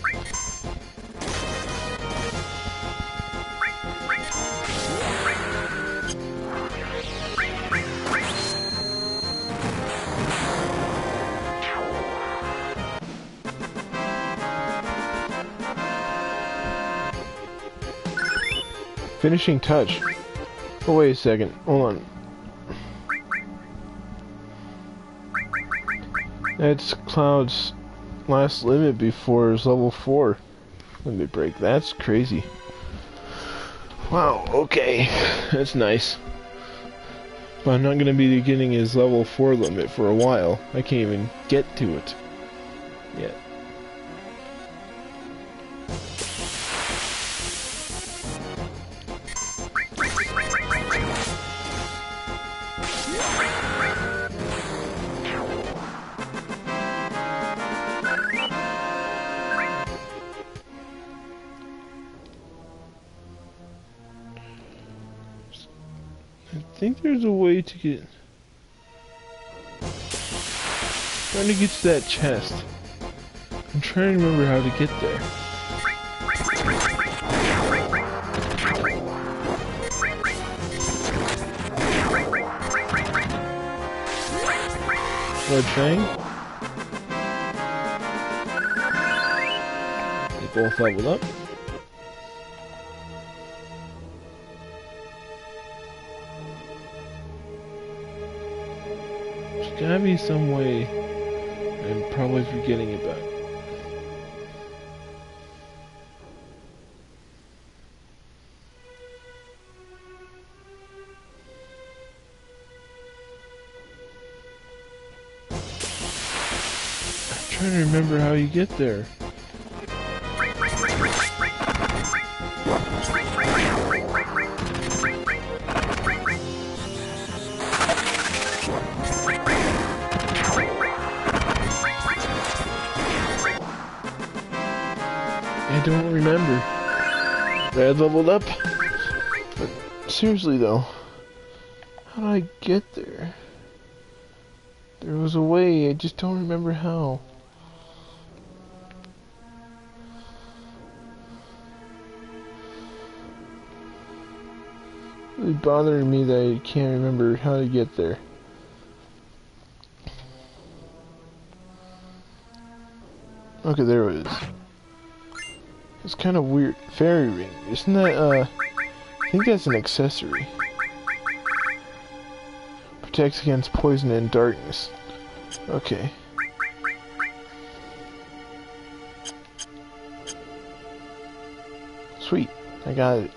Finishing touch. Oh, wait a second. Hold on. That's Cloud's last limit before his level 4 limit break. That's crazy. Wow, okay. That's nice. But I'm not going to be getting his level 4 limit for a while. I can't even get to it yet. I think there's a way to get... trying to get to that chest. I'm trying to remember how to get there. Red thing. They both leveled up. There's gotta be some way I'm probably forgetting about. I'm trying to remember how you get there. I don't remember. Red leveled up. But seriously though, how do I get there? There was a way, I just don't remember how. It's really bothering me that I can't remember how to get there. Okay, there it is. It's kind of weird. Fairy ring. Isn't that, I think that's an accessory. Protects against poison and darkness. Okay. Sweet. I got it.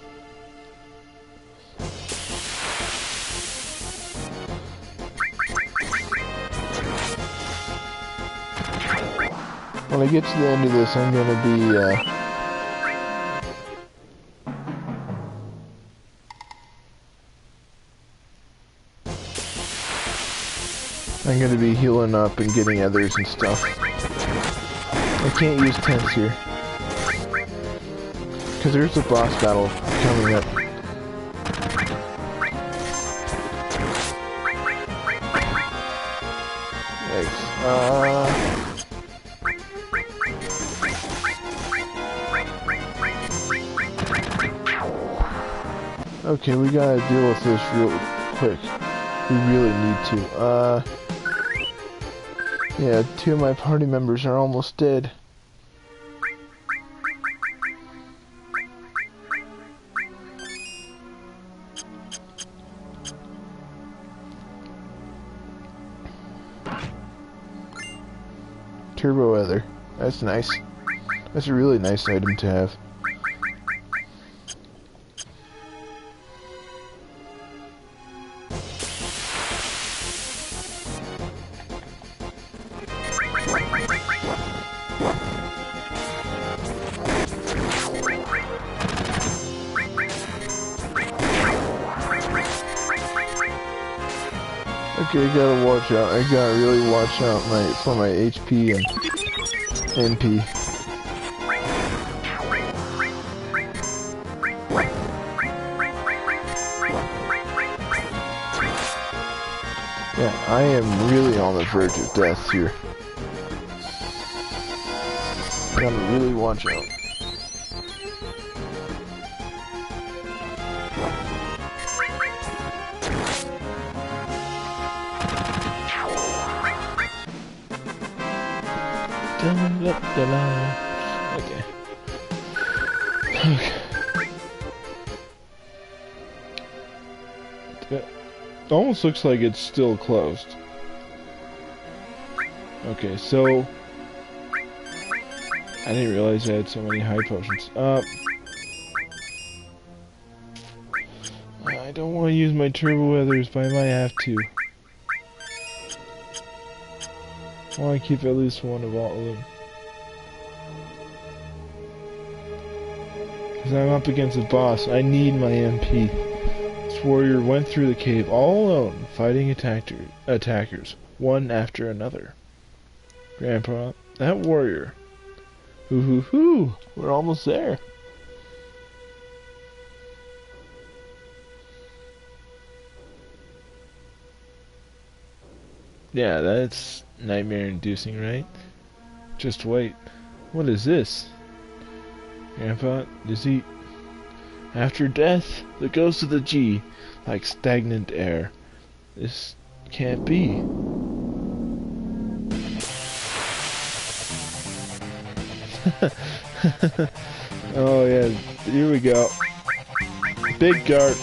When I get to the end of this, I'm gonna be, I'm gonna be healing up and getting others and stuff. I can't use tents here. Because there's a boss battle coming up. Yikes. Okay, we gotta deal with this real quick. We really need to. Yeah, 2 of my party members are almost dead. Turbo weather. That's nice. That's a really nice item to have. Okay, I gotta watch out. I gotta really watch out for my HP and MP. Yeah, I am really on the verge of death here. I gotta really watch out. Okay. Okay. It almost looks like it's still closed. Okay, so I didn't realize I had so many high potions. I don't want to use my turbo weathers, but I might have to. I want to keep at least one of all of them. Because I'm up against a boss. I need my MP. This warrior went through the cave all alone, fighting attackers, one after another. Grandpa, that warrior. Hoo hoo hoo! We're almost there. Yeah, that's nightmare-inducing, right? Just wait. What is this? Grandpa, is he... After death, the ghost of the G, like stagnant air. This can't be. Oh yeah, here we go. Big guard.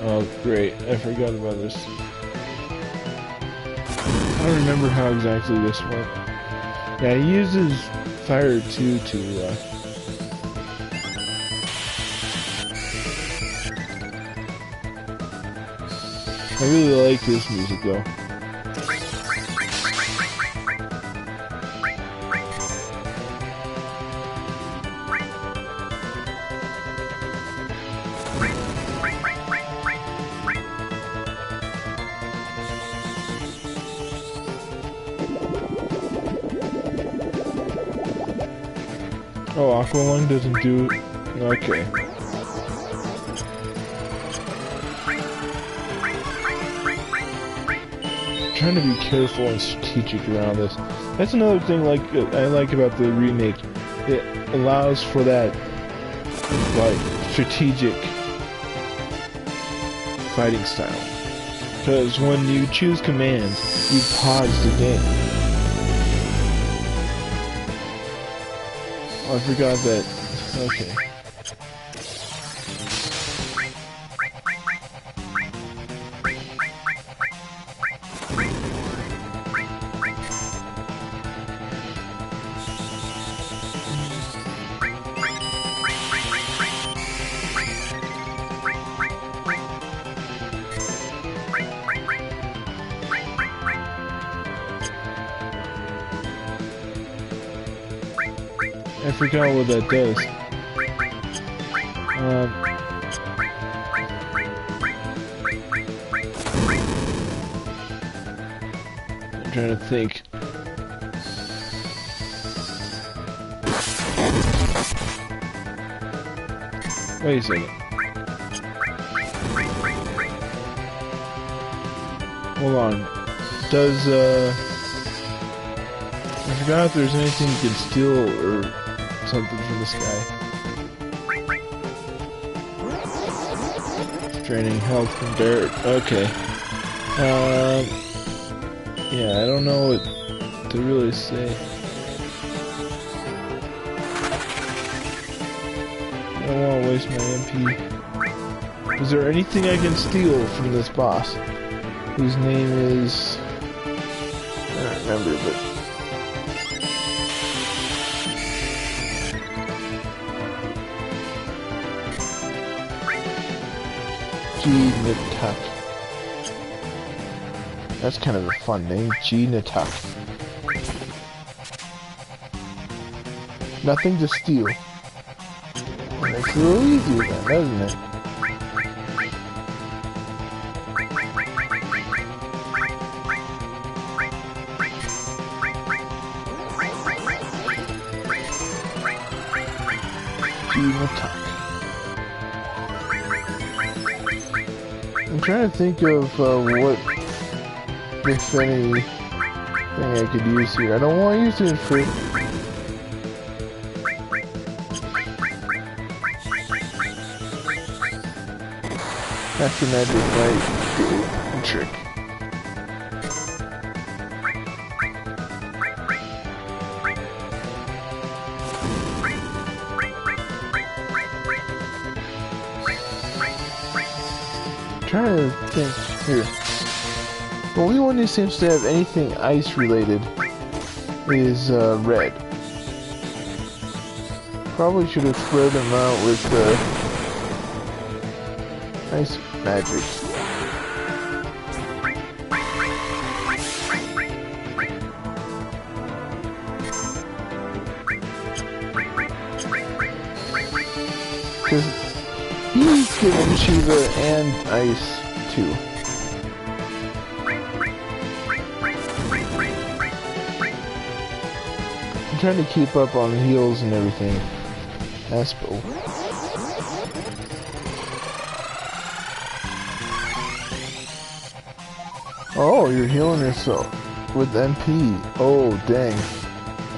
Oh great, I forgot about this. I don't remember how exactly this went. Yeah, he uses fire too to I really like this music though. Oh, Aqua Lung doesn't do... Okay. Trying to be careful and strategic around this. That's another thing I like about the remake. It allows for that, like, strategic fighting style. Because when you choose commands, you pause the game. Oh, I forgot that. Okay. I forgot what that does. I'm trying to think. Wait a second. Hold on. Does, I forgot if there's anything you can steal or something from this guy. Draining health from dirt. Okay. Yeah, I don't know what to really say. I don't want to waste my MP. Is there anything I can steal from this boss? Whose name is... I don't remember, but... G-Nituk. That's kind of a fun name, G-Nituk. Nothing to steal. It makes it a little easier then, doesn't it? G-Nituk. I'm trying to think of what, if anything I could use here. I don't want to use it for... After magic might do a trick. I'm trying to think here. The only one who seems to have anything ice related is red. Probably should have spread them out with ice magic. Because he's given Shiva and ice too. I'm trying to keep up on the heals and everything. Aspo. Oh, you're healing yourself with MP. Oh, dang.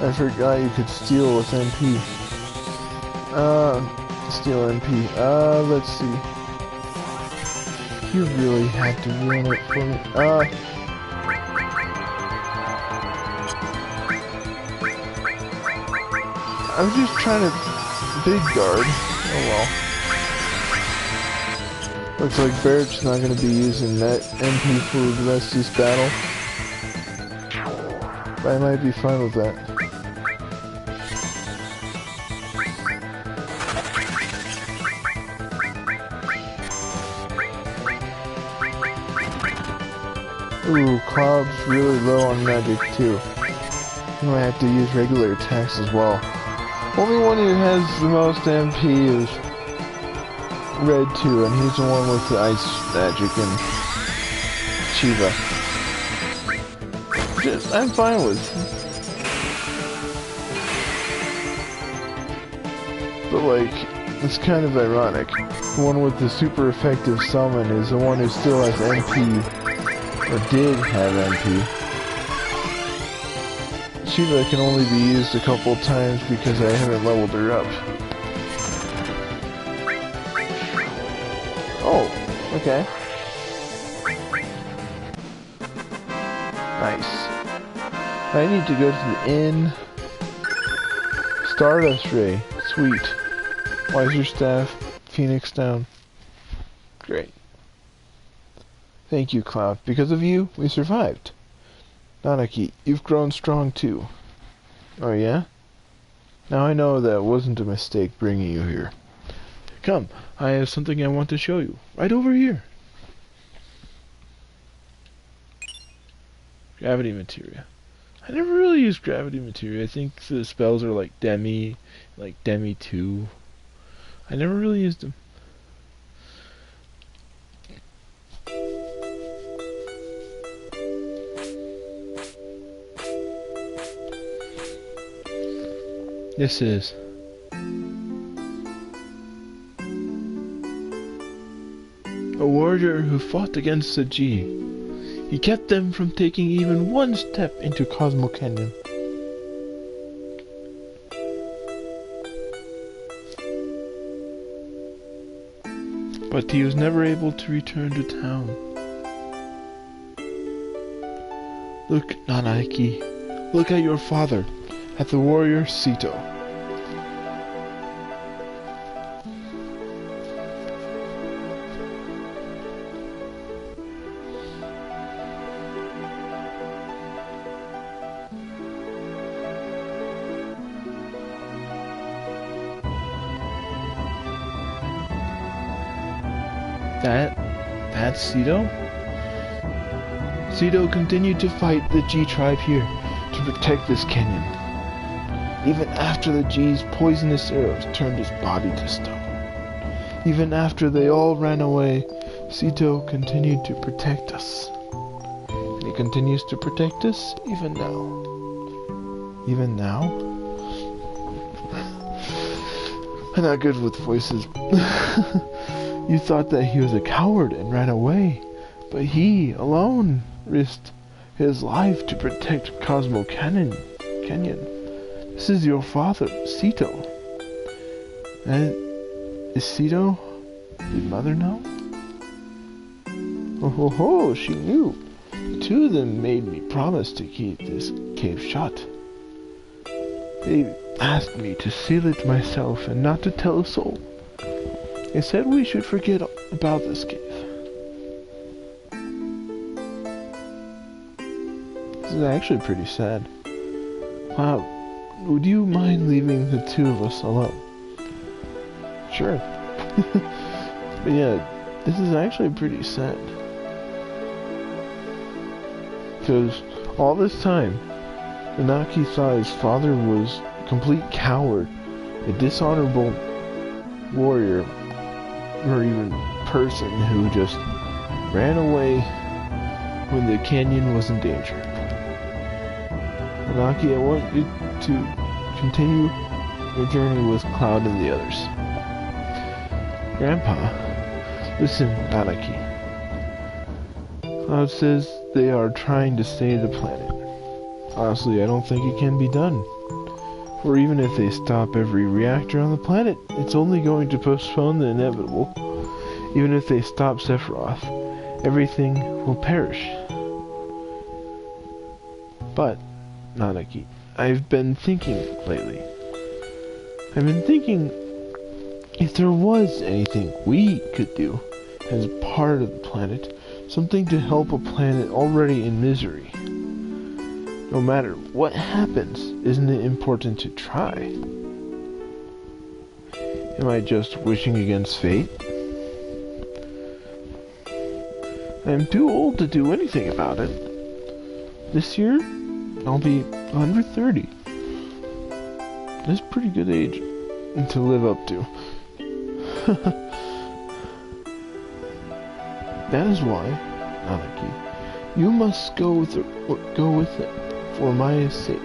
I forgot you could steal with MP. Steal MP. Let's see. You really had to ruin it for me. I was just trying to big guard. Oh well. Looks like Barrett's not going to be using that MP for the rest of this battle. But I might be fine with that. Ooh, Cloud's really low on magic too. You might have to use regular attacks as well. Only one who has the most MP is Red 2, and he's the one with the ice magic and Shiva. I'm fine with. But like, it's kind of ironic. The one with the super effective summon is the one who still has MP, or did have MP. Shiva can only be used a couple times because I haven't leveled her up. Oh, okay. Nice. I need to go to the inn. Stardust Ray. Sweet. Wiser Staff. Phoenix down. Great. Thank you, Cloud. Because of you, we survived. Nanaki, you've grown strong too. Oh yeah? Now I know that wasn't a mistake bringing you here. Come, I have something I want to show you. Right over here. Gravity materia. I never really used gravity materia. I think the spells are like Demi 2. I never really used them. This is a warrior who fought against the G. He kept them from taking even one step into Cosmo Canyon. But he was never able to return to town. Look, Nanaki, look at your father, at the warrior Sito. That's Sito? Sito continued to fight the G tribe here to protect this canyon. Even after the G's poisonous arrows turned his body to stone. Even after they all ran away, Sito continued to protect us. And he continues to protect us even now. Even now? I'm not good with voices. You thought that he was a coward and ran away, but he alone risked his life to protect Cosmo Canyon. This is your father, Sito. And is Sito your mother now? Oh ho ho, she knew. The two of them made me promise to keep this cave shut. They asked me to seal it myself and not to tell a soul. They said we should forget about this cave. This is actually pretty sad. Wow, would you mind leaving the two of us alone? Sure. But yeah, this is actually pretty sad. Because all this time, Inaki thought his father was a complete coward, a dishonorable warrior, or even person who just ran away when the canyon was in danger. Inaki, I want you to continue your journey with Cloud and the others. Grandpa, listen, Inaki. Cloud says they are trying to save the planet. Honestly, I don't think it can be done. For even if they stop every reactor on the planet, it's only going to postpone the inevitable. Even if they stop Sephiroth, everything will perish. But, Nanaki, I've been thinking lately. I've been thinking if there was anything we could do as part of the planet, something to help a planet already in misery. No matter what happens, isn't it important to try? Am I just wishing against fate? I am too old to do anything about it. This year, I'll be 130. That's a pretty good age to live up to. That is why, Nanaki, you must go with it for my sake.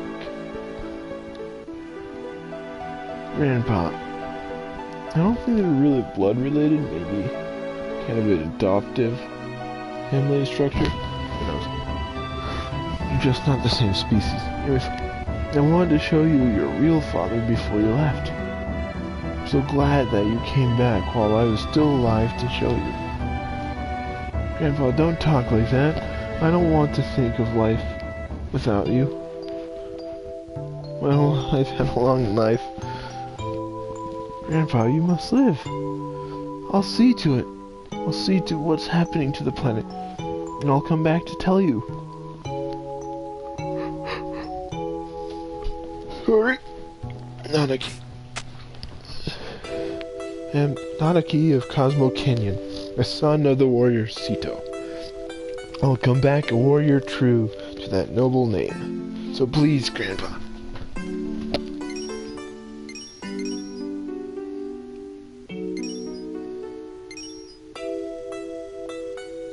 Grandpa, I don't think they're really blood related, maybe kind of an adoptive family structure. Who knows? You're just not the same species. Anyways, I wanted to show you your real father before you left. I'm so glad that you came back while I was still alive to show you. Grandpa, don't talk like that. I don't want to think of life without you. Well, I've had a long life. Grandpa, you must live. I'll see to it. I'll see to what's happening to the planet. And I'll come back to tell you. Sorry. Nanaki. And Nanaki of Cosmo Canyon, a son of the warrior Sito. I'll come back a warrior true to that noble name. So please, Grandpa.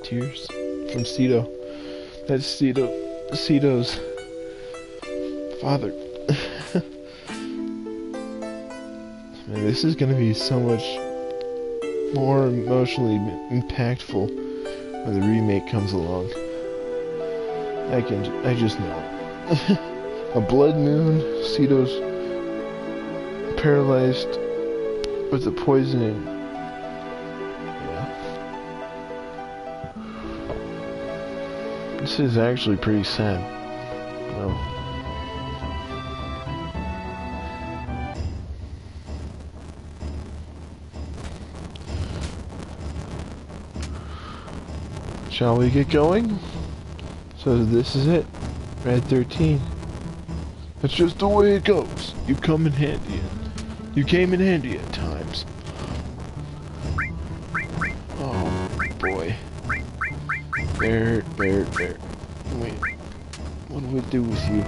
Tears from Sito. That's Sito's father. Man, this is gonna be so much more emotionally impactful when the remake comes along. I just know it. A blood moon, Sito's paralyzed with the poisoning. Yeah. This is actually pretty sad. You know. Shall we get going? So this is it. Red 13. That's just the way it goes. You come in handy. You came in handy at times. Oh boy. There. Wait. What do we do with you?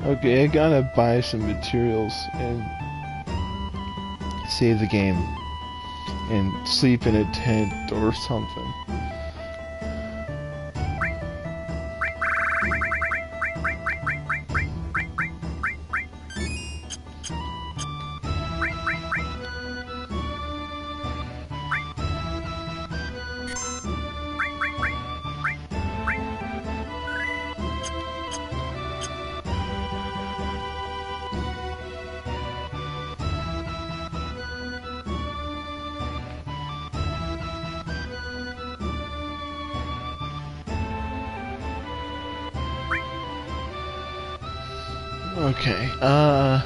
Okay, I gotta buy some materials and save the game and sleep in a tent or something. Okay, oh,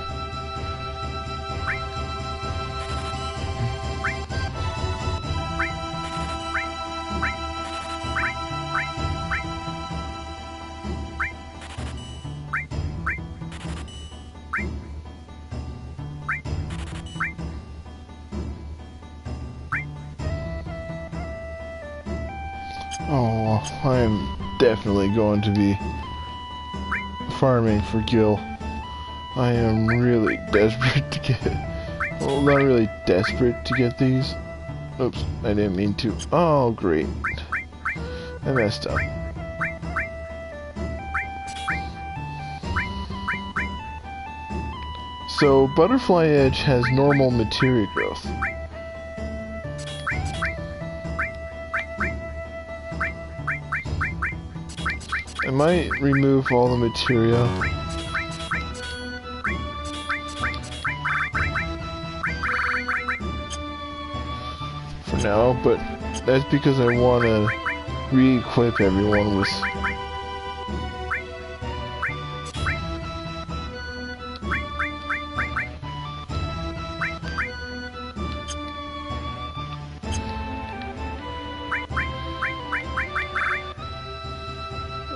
I'm definitely going to be farming for Gil. I am really desperate to get... Well, not really desperate to get these. Oops, I didn't mean to. Oh, great. I messed up. So, Butterfly Edge has normal materia growth. I might remove all the materia. For now, but that's because I want to re-equip everyone with...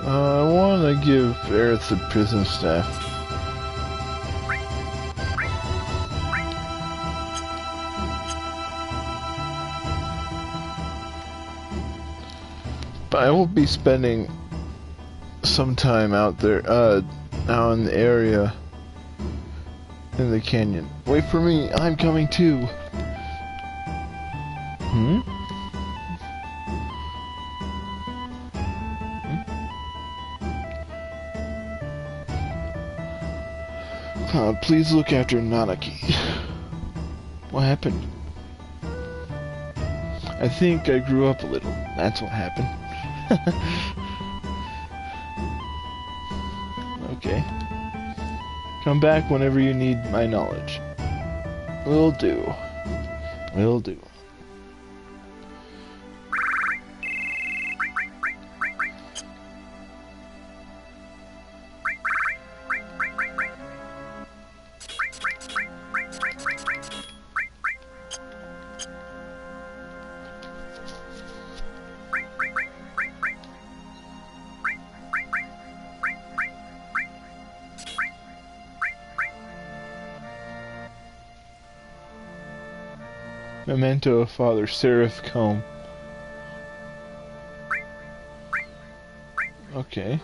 I want to give Aerith the prison staff. But I will be spending some time out there, out in the area, in the canyon. Wait for me, I'm coming too! Hmm? Please look after Nanaki. What happened? I think I grew up a little. That's what happened. Okay. Come back whenever you need my knowledge. Will do. Will do. Memento of Father Seraph Combe. Okay.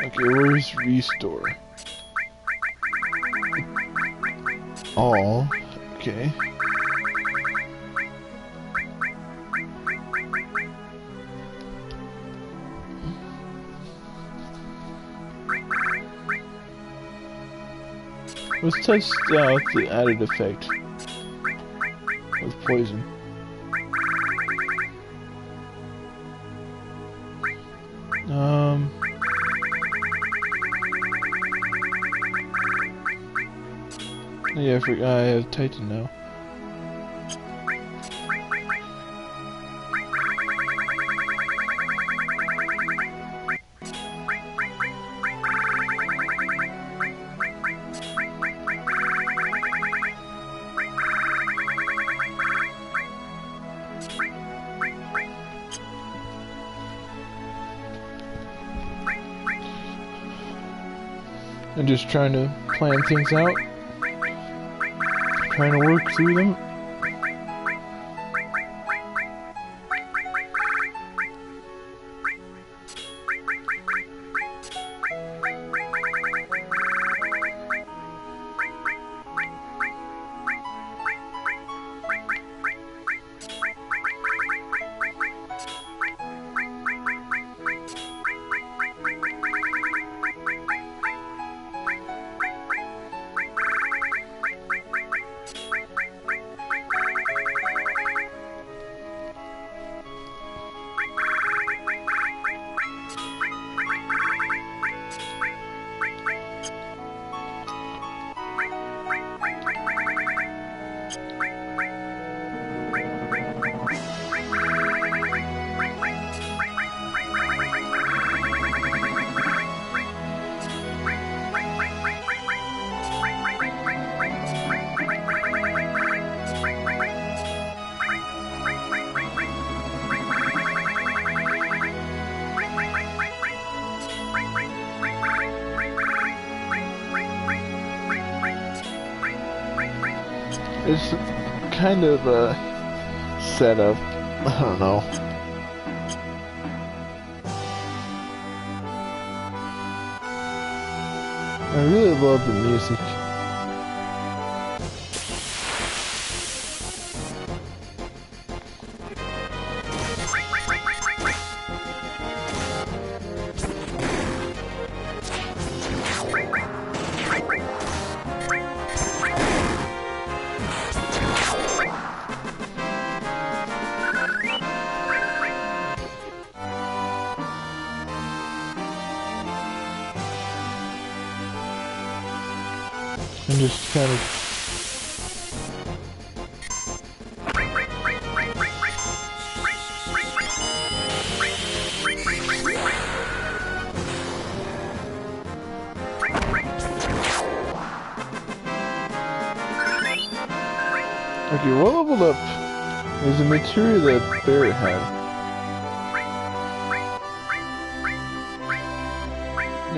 Okay, where's Restore? All. Okay. Let's test out the added effect of poison. Yeah, I forgot I have Titan now. I'm just trying to plan things out. Trying to work through them. It's kind of a setup. I don't know. I really love the music. And just kind of okay, what leveled up is the materia that Barrett had.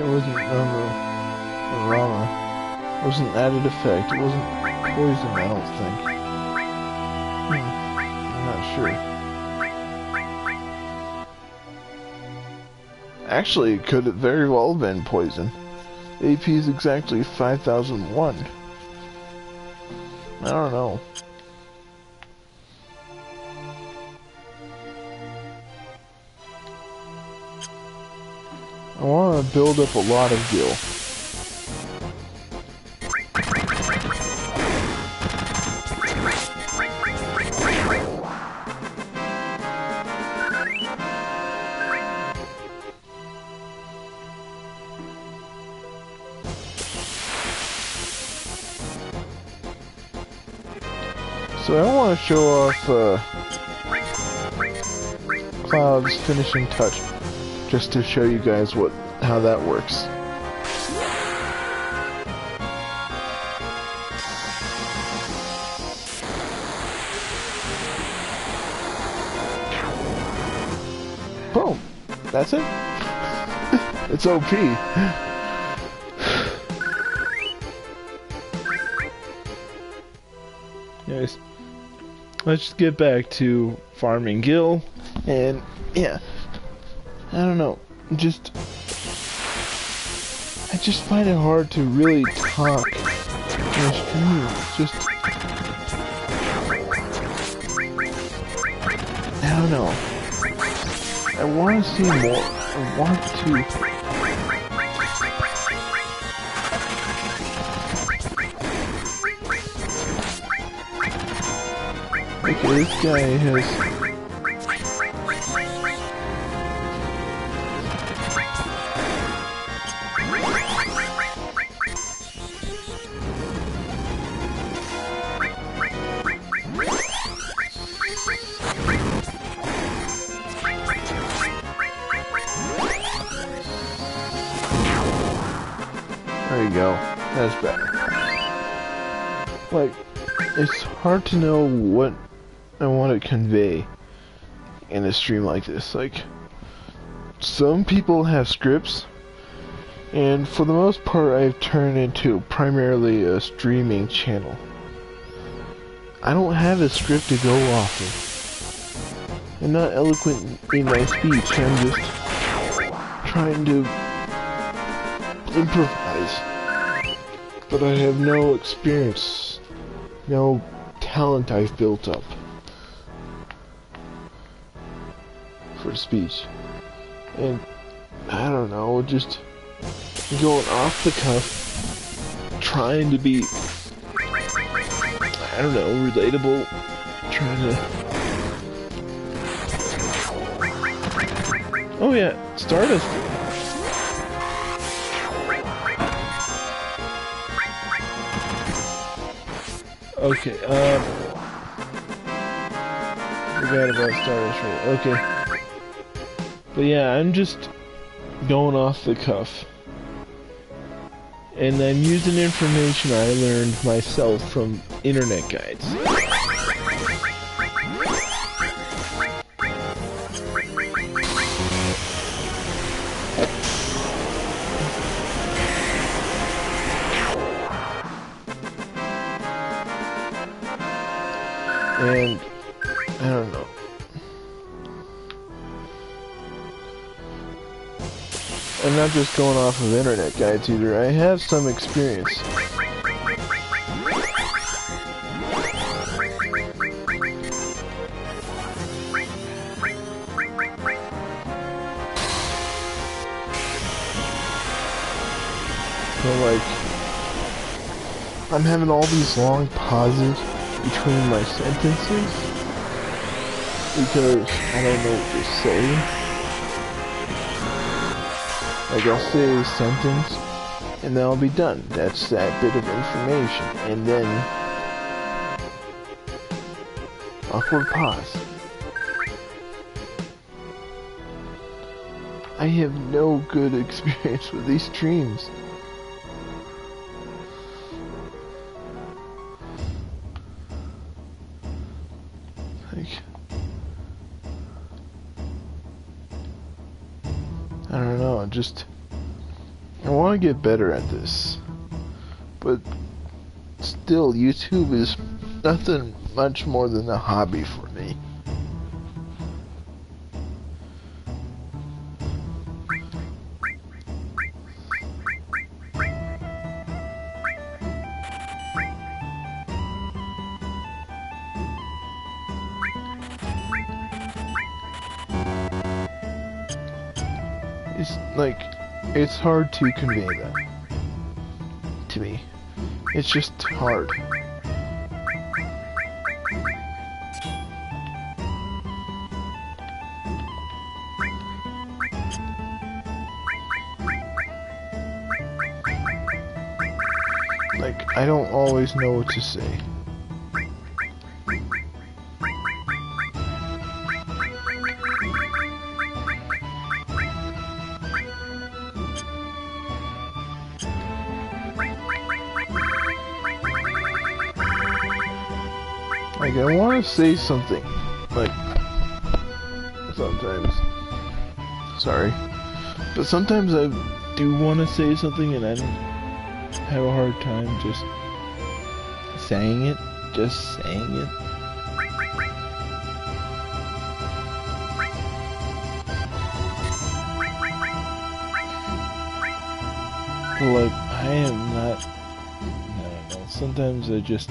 It wasn't Rama. It was an added effect. It wasn't poison, I don't think. I'm not sure. Actually, it could have very well been poison. AP is exactly 5001. I don't know. I want to build up a lot of gil. So I want to show off Cloud's finishing touch, just to show you guys how that works. Boom! That's it. It's OP. Anyways, let's just get back to farming gil, and yeah, I don't know, I just find it hard to really talk in a stream. Just, I don't know, I want to see more, I want to okay, this guy has... There you go. That's better. Like, it's hard to know what I want to convey in a stream like this. Like, some people have scripts, and for the most part I've turned into primarily a streaming channel. I don't have a script to go off of. I'm not eloquent in my speech, I'm just trying to improvise. But I have no experience, no talent I've built up for speech. And I don't know, just going off the cuff, trying to be, I don't know, relatable, trying to... Oh yeah, Stardust. Okay, forgot about Stardust, right? Okay. But yeah, I'm just going off the cuff. And I'm using information I learned myself from internet guides. And I don't know. I'm not just going off of internet guides either. I have some experience. So like, I'm having all these long pauses between my sentences because I don't know what to say. Like, I'll say a sentence and then I'll be done. That's that bit of information. And then awkward pause. I have no good experience with these streams. I don't know, I want to get better at this, but still, YouTube is nothing much more than a hobby for me. It's like, it's hard to convey that to me. It's just hard. Like, I don't always know what to say. Like, I want to say something, like, sometimes, sorry, but sometimes I do want to say something and I have a hard time just saying it, But like, I am not, I don't know, sometimes I just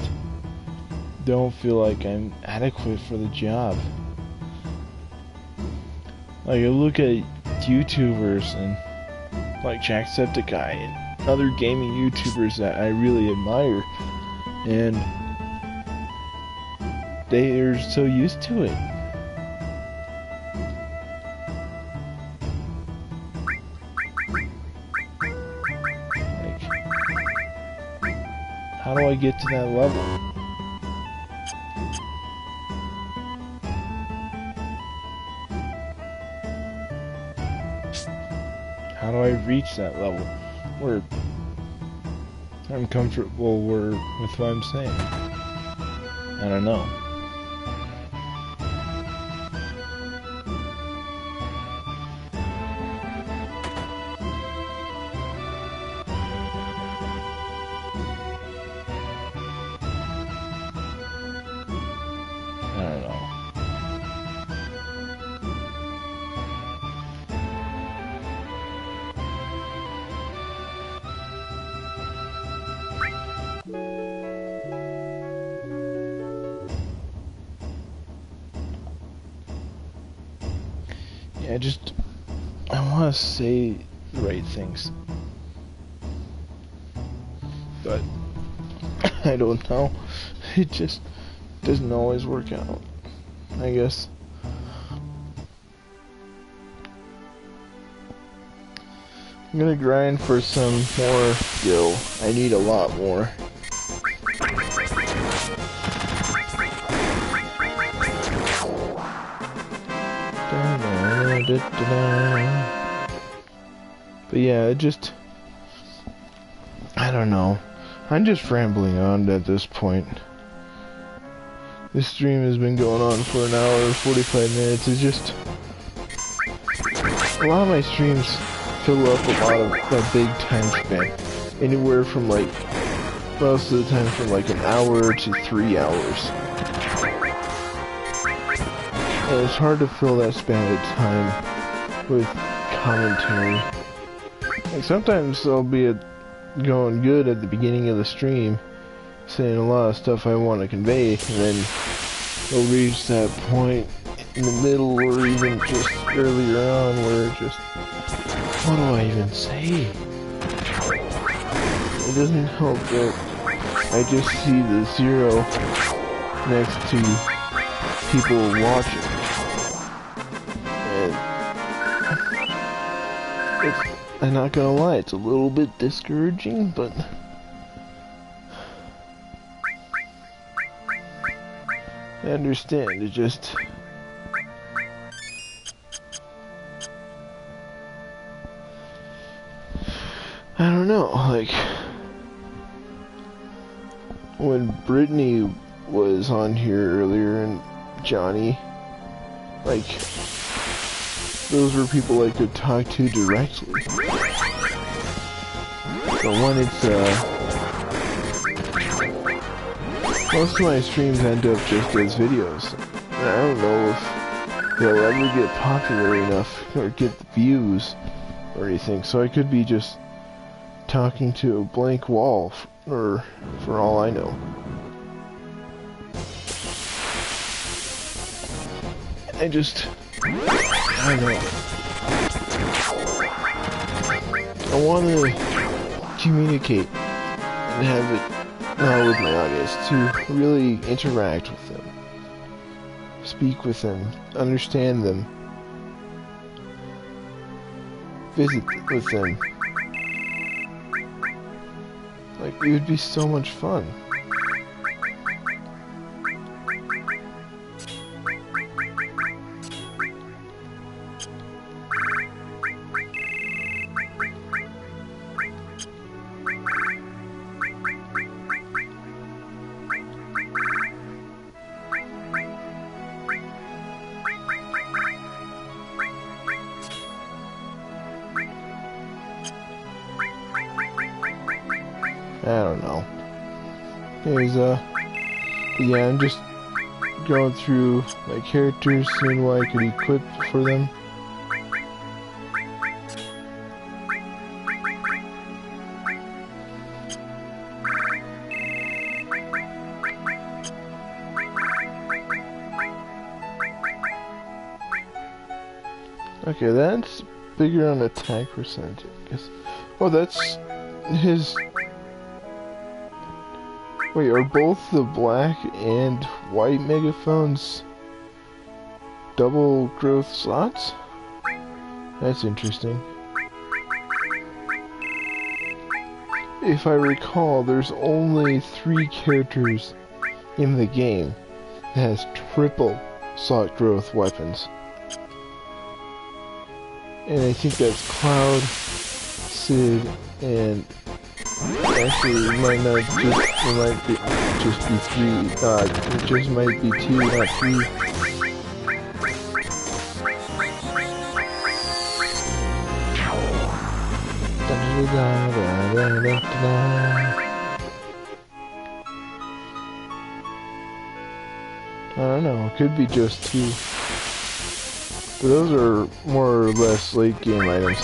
don't feel like I'm adequate for the job. Like, I look at YouTubers and like Jacksepticeye and other gaming YouTubers that I really admire, and they are so used to it. Like, how do I get to that level? How do I reach that level where I'm comfortable with what I'm saying? I don't know. I don't know. Yeah, I want to say the right things, but I don't know. It just doesn't always work out, I guess. I'm gonna grind for some more gil. I need a lot more. But yeah, I don't know. I'm just rambling on at this point. This stream has been going on for an hour and 45 minutes. It's just, a lot of my streams fill up a lot of a big time span. Anywhere from like, most of the time from like an hour to 3 hours. And it's hard to fill that span of time with commentary. Like sometimes I'll be going good at the beginning of the stream, saying a lot of stuff I want to convey, and then it'll reach that point in the middle or even just earlier on where it just, what do I even say? It doesn't help that I just see the 0 next to people watching. And I'm not gonna lie, it's a little bit discouraging, but I understand. It just, I don't know, like when Brittany was on here earlier and Johnny, like those were people I could talk to directly. But when it's most of my streams end up just as videos. And I don't know if they'll ever get popular enough or get the views or anything, so I could be just talking to a blank wall, or for all I know. I don't know. I want to communicate and have it with my audience, to really interact with them, speak with them, understand them, visit with them. Like, it would be so much fun. I don't know. Anyways, yeah, I'm just going through my characters, seeing what I could equip for them. Okay, that's bigger on attack percentage, I guess. Oh, that's his... Wait, are both the black and white megaphones double growth slots? That's interesting. If I recall, there's only 3 characters in the game that has triple slot growth weapons. And I think that's Cloud, Sid, and... Actually, it might not just, it might be, just be 3, it just might be 2, not 3. I don't know, it could be just 2. But those are more or less late game items.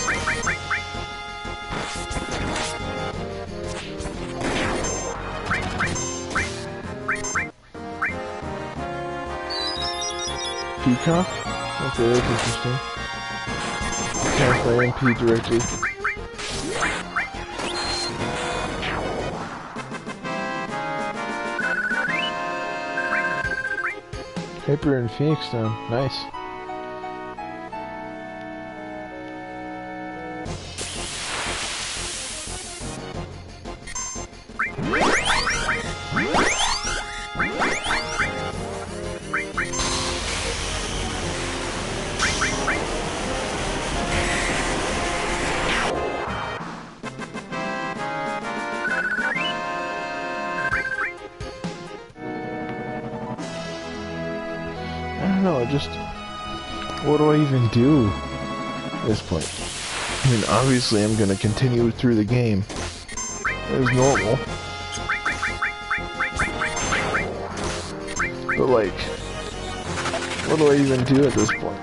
Peacock? Okay, that's interesting. Cast my MP directly. Hyper and Phoenix Stone. Nice. I don't know, what do I even do at this point? I mean, obviously I'm gonna continue through the game as normal. But like, What do I even do at this point?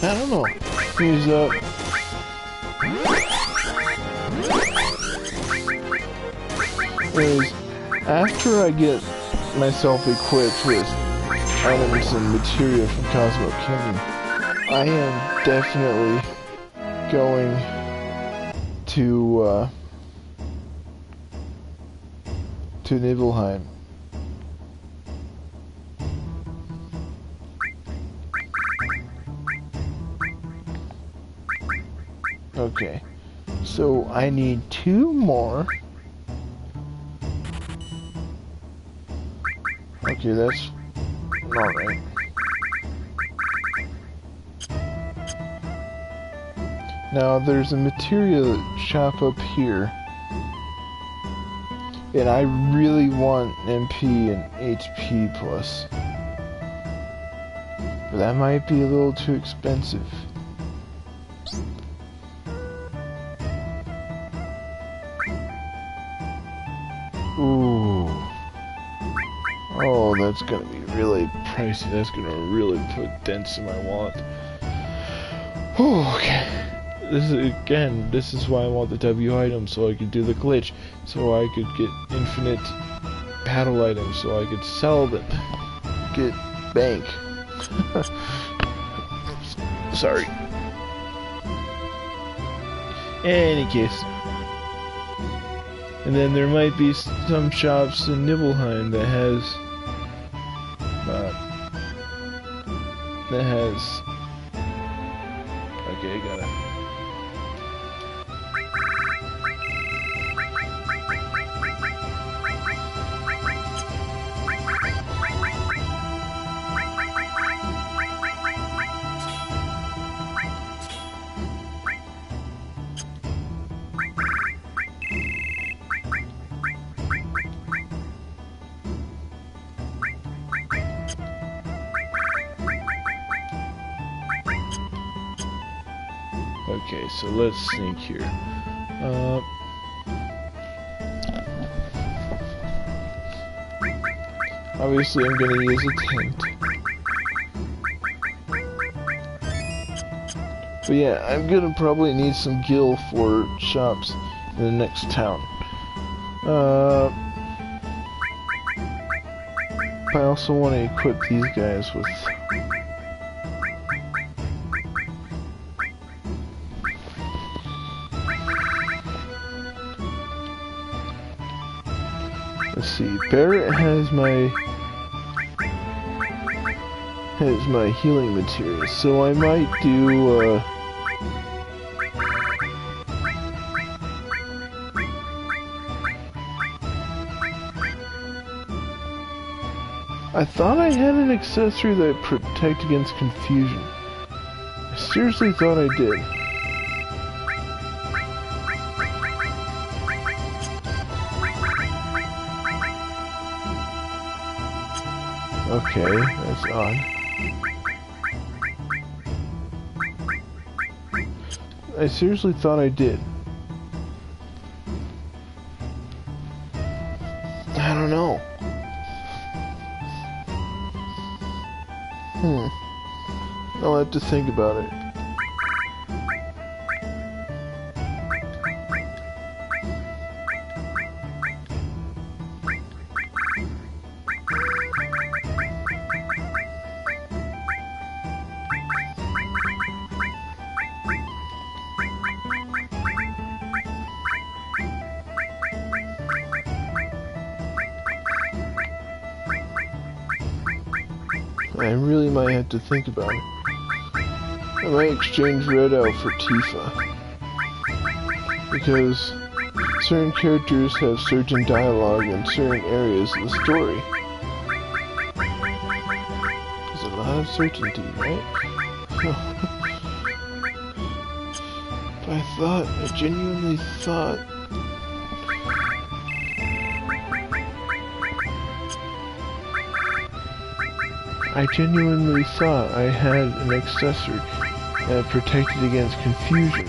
I don't know. He's after I get myself equipped with items and materia from Cosmo Canyon, I am definitely going to Nibelheim. Okay, so I need 2 more. Okay, that's alright. Now, there's a materia shop up here. And I really want MP and HP plus. But that might be a little too expensive. Ooh. Oh, that's gonna be really pricey. That's gonna really put dents in my wallet. Ooh, okay. This is why I want the W item, so I could do the glitch, so I could get infinite paddle items, so I could sell them, get bank. Sorry. Any case. And then there might be some shops in Nibelheim that has okay, I got it. Okay, so let's think here. Obviously I'm gonna use a tent. But yeah, I'm gonna probably need some gil for shops in the next town. I also want to equip these guys with... Let's see, Barrett has my healing material, so I might do I thought I had an accessory that protect against confusion. I seriously thought I did. Okay, that's odd. I seriously thought I did. I don't know. I'll have to think about it. I really might have to think about it. I might exchange Red Out for Tifa. Because certain characters have certain dialogue in certain areas of the story. There's a lot of certainty, right? But I genuinely thought... I genuinely thought I had an accessory that protected against confusion.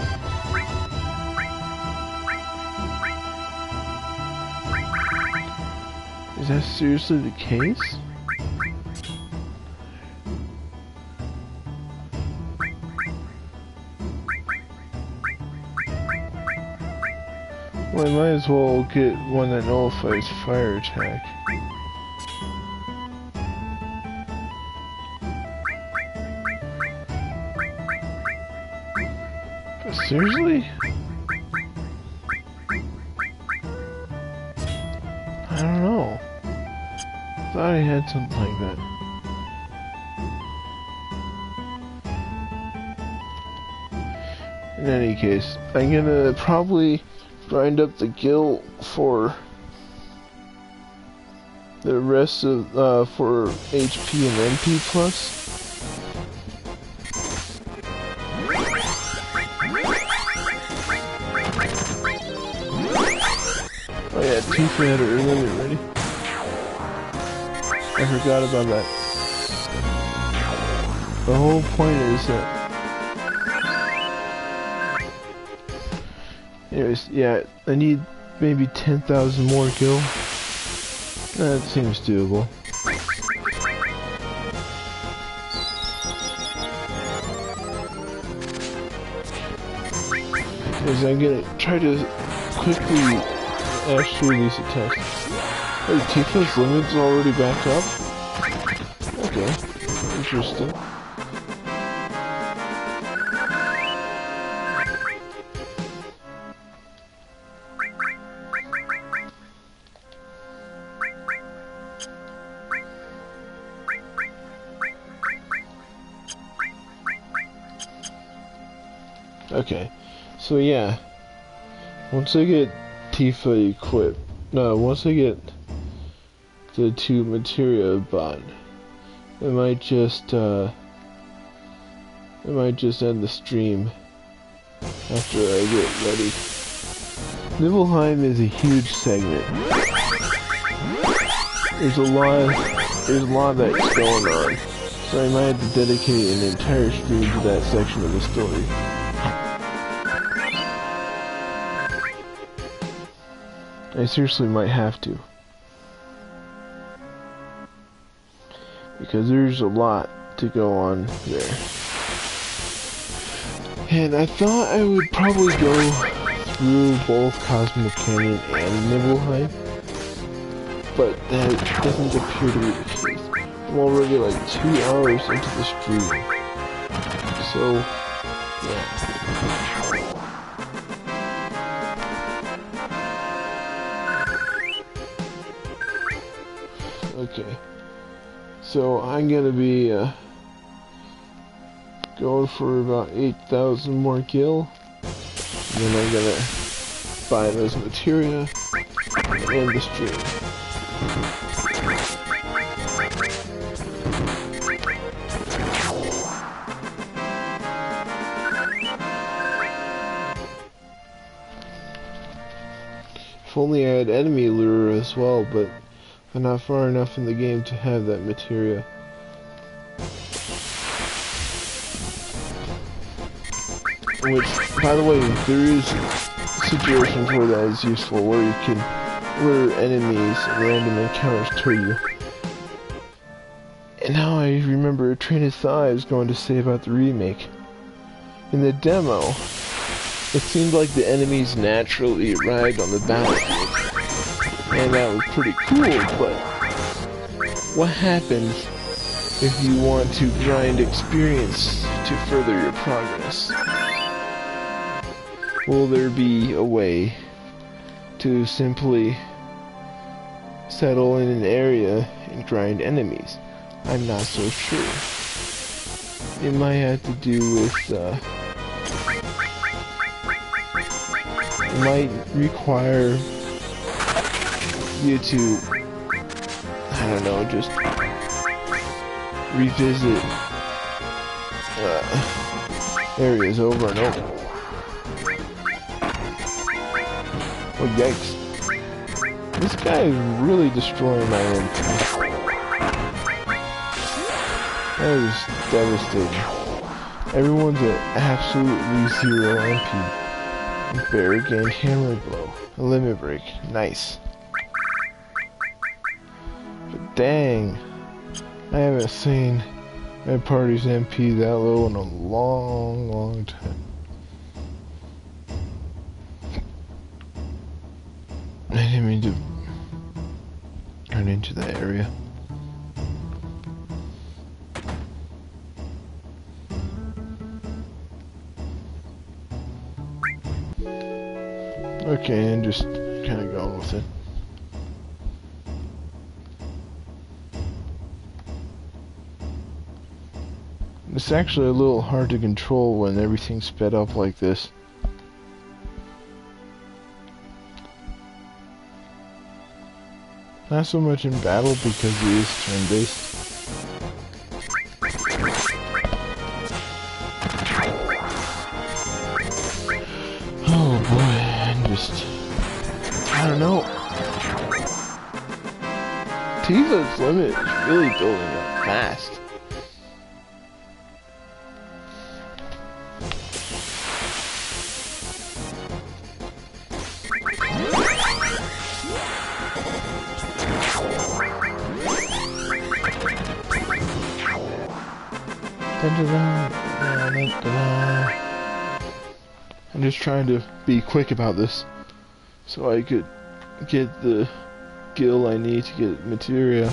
Is that seriously the case? Well, I might as well get one that nullifies fire attack. But seriously? I don't know. Thought I had something like that. In any case, I'm gonna probably grind up the gil for the rest of for HP and MP plus. Oh yeah, Tifa had her limit ready. I forgot about that. The whole point is that. Anyways, yeah, I need maybe 10,000 more gil. That seems doable. Anyways, I'm gonna try to quickly ash through these attacks. Oh, Tifa's limit's already back up? Okay, interesting. Okay, so yeah, once I get Tifa equipped, no, once I get the 2 materia bought, I might just end the stream after I get ready. Nibelheim is a huge segment. There's a lot that's going on, so I might have to dedicate an entire stream to that section of the story. I seriously might have to. Because there's a lot to go on there. And I thought I would probably go through both Cosmo Canyon and Nibelheim. But that doesn't appear to be the case. I'm already like 2 hours into the stream. So, yeah. Okay, so I'm gonna be going for about 8,000 more gil, and then I'm gonna buy those materia and end the stream. If only I had enemy lure as well, but I'm not far enough in the game to have that materia. Which, by the way, there is situations where that is useful, where you can lure enemies and random encounters to you. And now I remember a train of thought I was going to say about the remake. In the demo, it seemed like the enemies naturally arrived on the battlefield. And that was pretty cool, but what happens if you want to grind experience to further your progress? Will there be a way to simply settle in an area and grind enemies? I'm not so sure. It might have to do with, it might require you to, I don't know, just revisit areas over and over. Oh, yikes. This guy is really destroying my MP. That is devastating. Everyone's at absolutely 0 MP. Bear gained hammer blow. A limit break. Nice. But dang, I haven't seen my party's MP that low in a long time. I didn't mean to turn into that area. Okay, and just kind of going with it. It's actually a little hard to control when everything's sped up like this. Not so much in battle because it is turn-based. Oh boy, I don't know. Tifa's limit is really building up fast. I'm just trying to be quick about this so I could get the gil I need to get materia.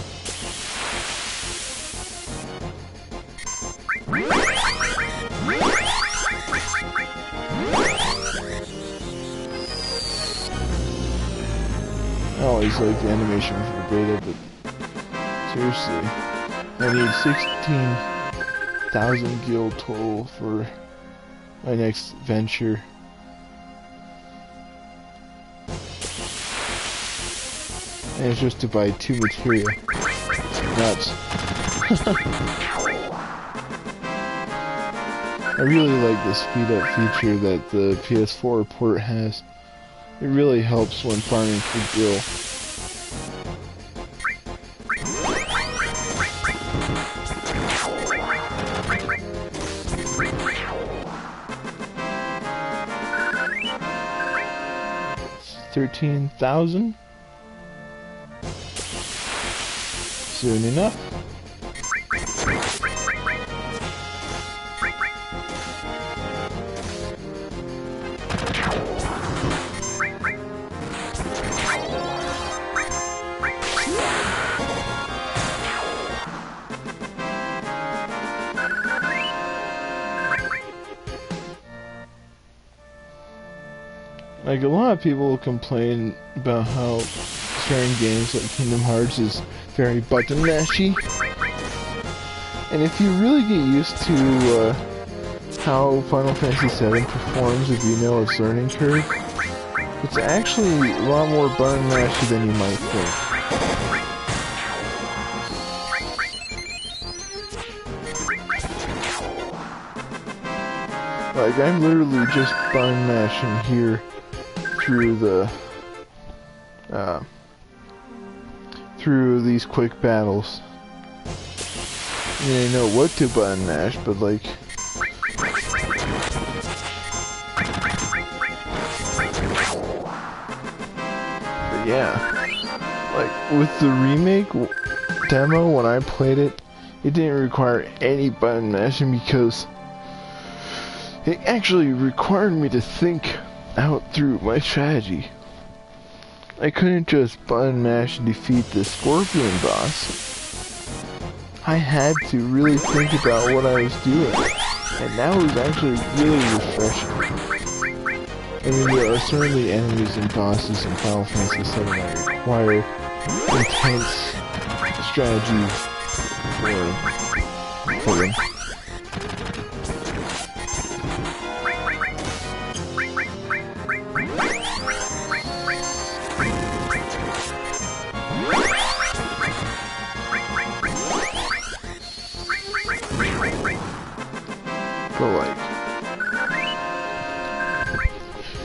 I always like the animation for beta, but seriously, I need 16,000 gil total for my next venture. And it's just to buy 2 materia. Nuts. I really like the speed up feature that the PS4 port has. It really helps when farming for gil. $13,000? Soon enough. Like, a lot of people complain about how certain games like Kingdom Hearts is very button mashy. And if you really get used to how Final Fantasy VII performs, if you know its learning curve, it's actually a lot more button mashy than you might think. Like, I'm literally just button mashing here through the through these quick battles. I mean, I know what to button mash, but like, but yeah, like with the remake demo, when I played it, it didn't require any button mashing because it actually required me to think out through my strategy. I couldn't just button mash and defeat the Scorpion boss. I had to really think about what I was doing, and that was actually really refreshing. I mean, there are certainly enemies and bosses in Final Fantasy VII that require intense strategy for them.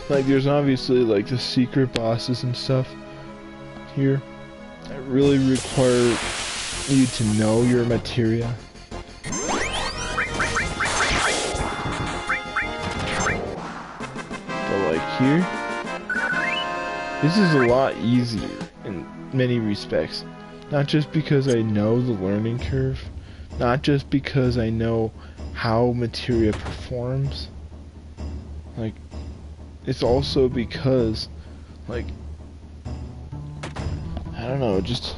Like, there's obviously, like, the secret bosses and stuff here that really require you to know your materia. here, this is a lot easier in many respects. Not just because I know the learning curve, not just because I know how materia performs, like, it's also because, like, I don't know, just,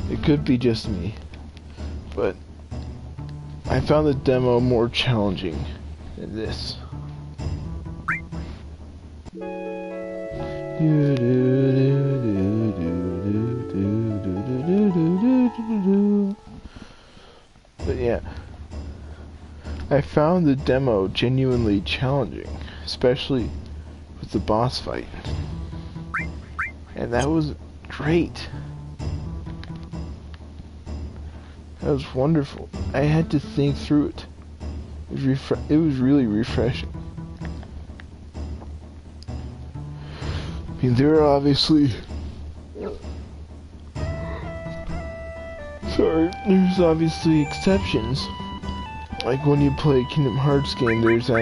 it could be just me, but I found the demo more challenging than this. But yeah, I found the demo genuinely challenging, especially with the boss fight. And that was great. That was wonderful. I had to think through it. It was really refreshing. I mean, there are obviously... there's obviously exceptions. Like when you play a Kingdom Hearts game, there's a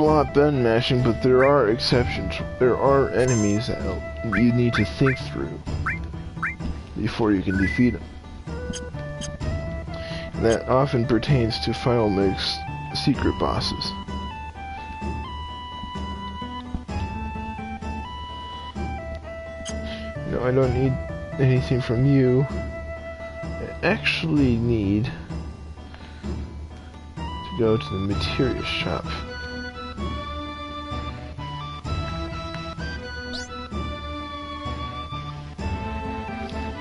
lot of button mashing, but there are exceptions. There are enemies that you need to think through before you can defeat them. And that often pertains to Final Mix secret bosses. No, I don't need anything from you. I actually need to go to the materia shop.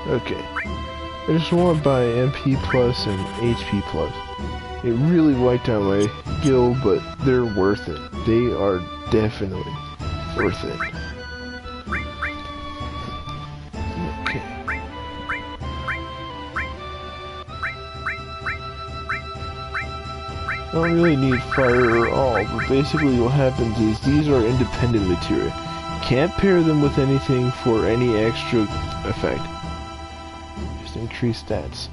Okay. I just want to buy MP plus and HP plus. It really wiped out my guild, but they're worth it. They are definitely worth it. Okay. I don't really need fire at all, but basically what happens is these are independent materia. Can't pair them with anything for any extra effect. Increase stats.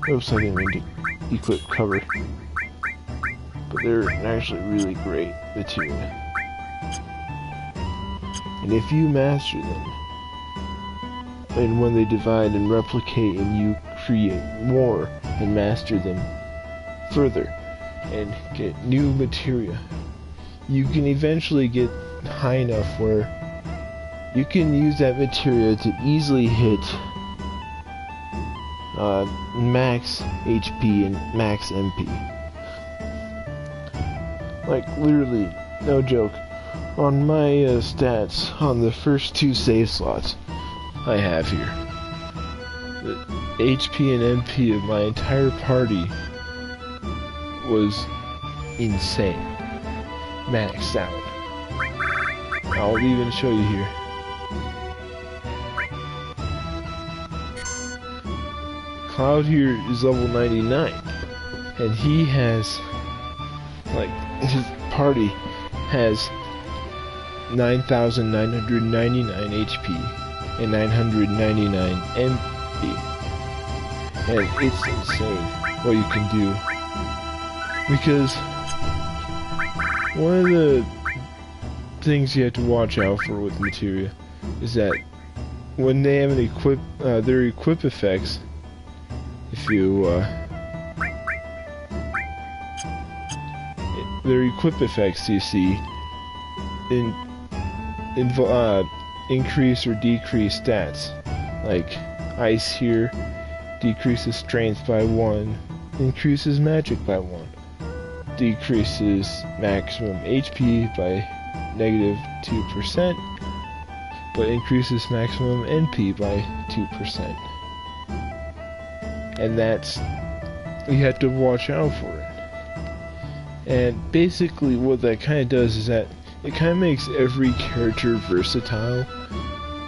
Oops, I didn't mean to equip cover. But they're actually really great materia. And if you master them, and when they divide and replicate and you create more and master them further and get new materia, you can eventually get high enough where you can use that materia to easily hit max HP and max MP. Like, literally, no joke. On my stats, on the first 2 save slots I have here, the HP and MP of my entire party was insane. Maxed out. I'll even show you here. Cloud here is level 99, and he has, like, his party has 9,999 HP and 999 MP, and it's insane what you can do, because one of the things you have to watch out for with materia is that when they have an their equip effects, if you, their equip effects, you see, increase or decrease stats. Like, ice here decreases strength by 1, increases magic by 1, decreases maximum HP by -2%, but increases maximum NP by 2%. And that's, you have to watch out for it. And basically what that kind of does is that it kind of makes every character versatile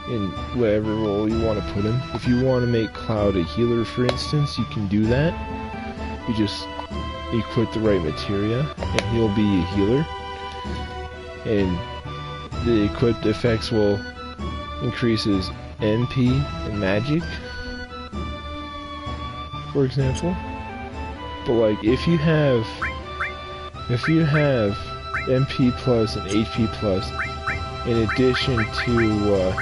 in whatever role you want to put him. If you want to make Cloud a healer, for instance, you can do that. You just equip the right materia and he'll be a healer. And the equipped effects will increase his NP and magic, for example. But like, if you have MP plus and HP plus, in addition to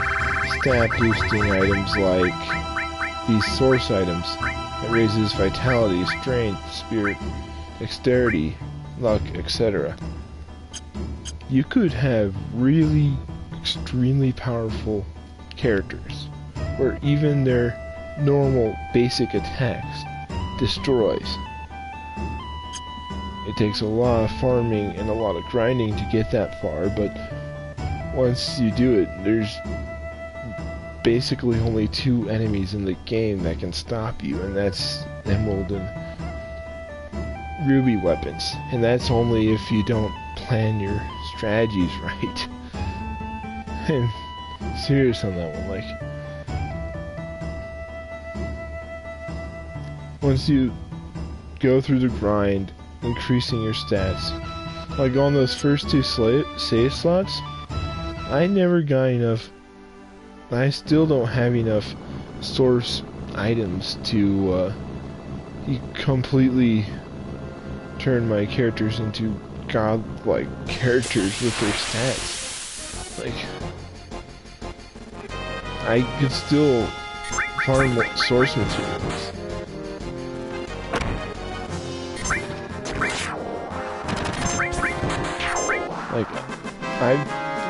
stat boosting items like these source items that raises vitality, strength, spirit, dexterity, luck, etc., you could have really extremely powerful characters where even their normal basic attacks destroys. It takes a lot of farming and a lot of grinding to get that far, but once you do it, there's basically only 2 enemies in the game that can stop you, and that's Emerald and Ruby weapons. And that's only if you don't plan your strategies right. And serious on that one, like, once you go through the grind, increasing your stats, like on those first 2 save slots, I never got enough. I still don't have enough source items to completely turn my characters into godlike characters with their stats. Like, I could still farm source materials. Like,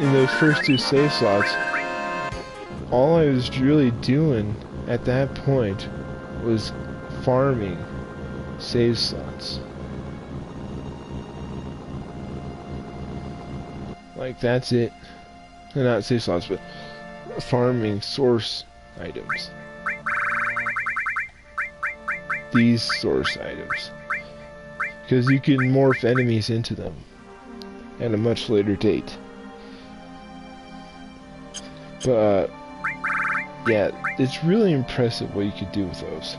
in those first 2 save slots, all I was really doing at that point was farming save slots. Like, that's it. Not save slots, but farming source items. These source items. Because you can morph enemies into them at a much later date. But, yeah, it's really impressive what you could do with those.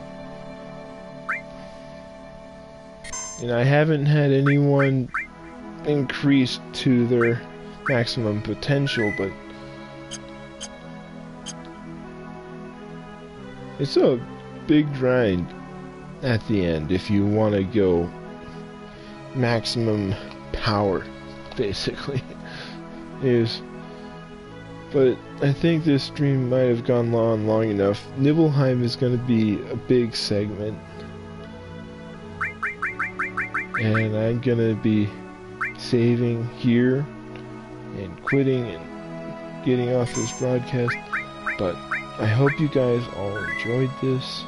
And I haven't had anyone increase to their maximum potential, but it's a big grind at the end if you want to go maximum power, basically. But I think this stream might have gone on long enough. Nibelheim is going to be a big segment, and I'm going to be saving here and quitting and getting off this broadcast. But I hope you guys all enjoyed this.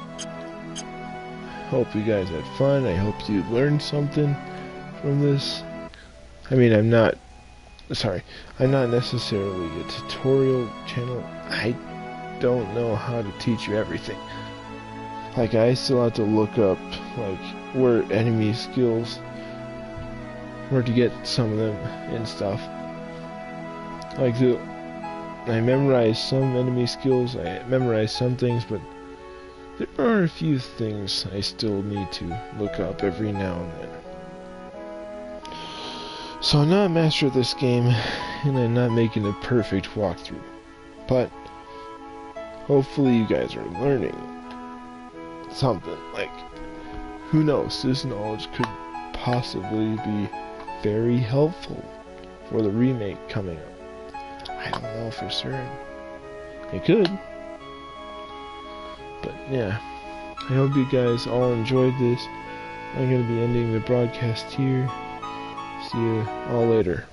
Hope you guys had fun. I hope you learned something from this. I mean, I'm not necessarily a tutorial channel. I don't know how to teach you everything. Like, I still have to look up, like, where enemy skills, where to get some of them and stuff. Like, I memorized some enemy skills, I memorized some things, but there are a few things I still need to look up every now and then. So I'm not a master of this game, and I'm not making a perfect walkthrough. But hopefully you guys are learning something. Like, who knows, this knowledge could possibly be very helpful for the remake coming up. I don't know for certain. It could. But yeah, I hope you guys all enjoyed this. I'm going to be ending the broadcast here. See you all later.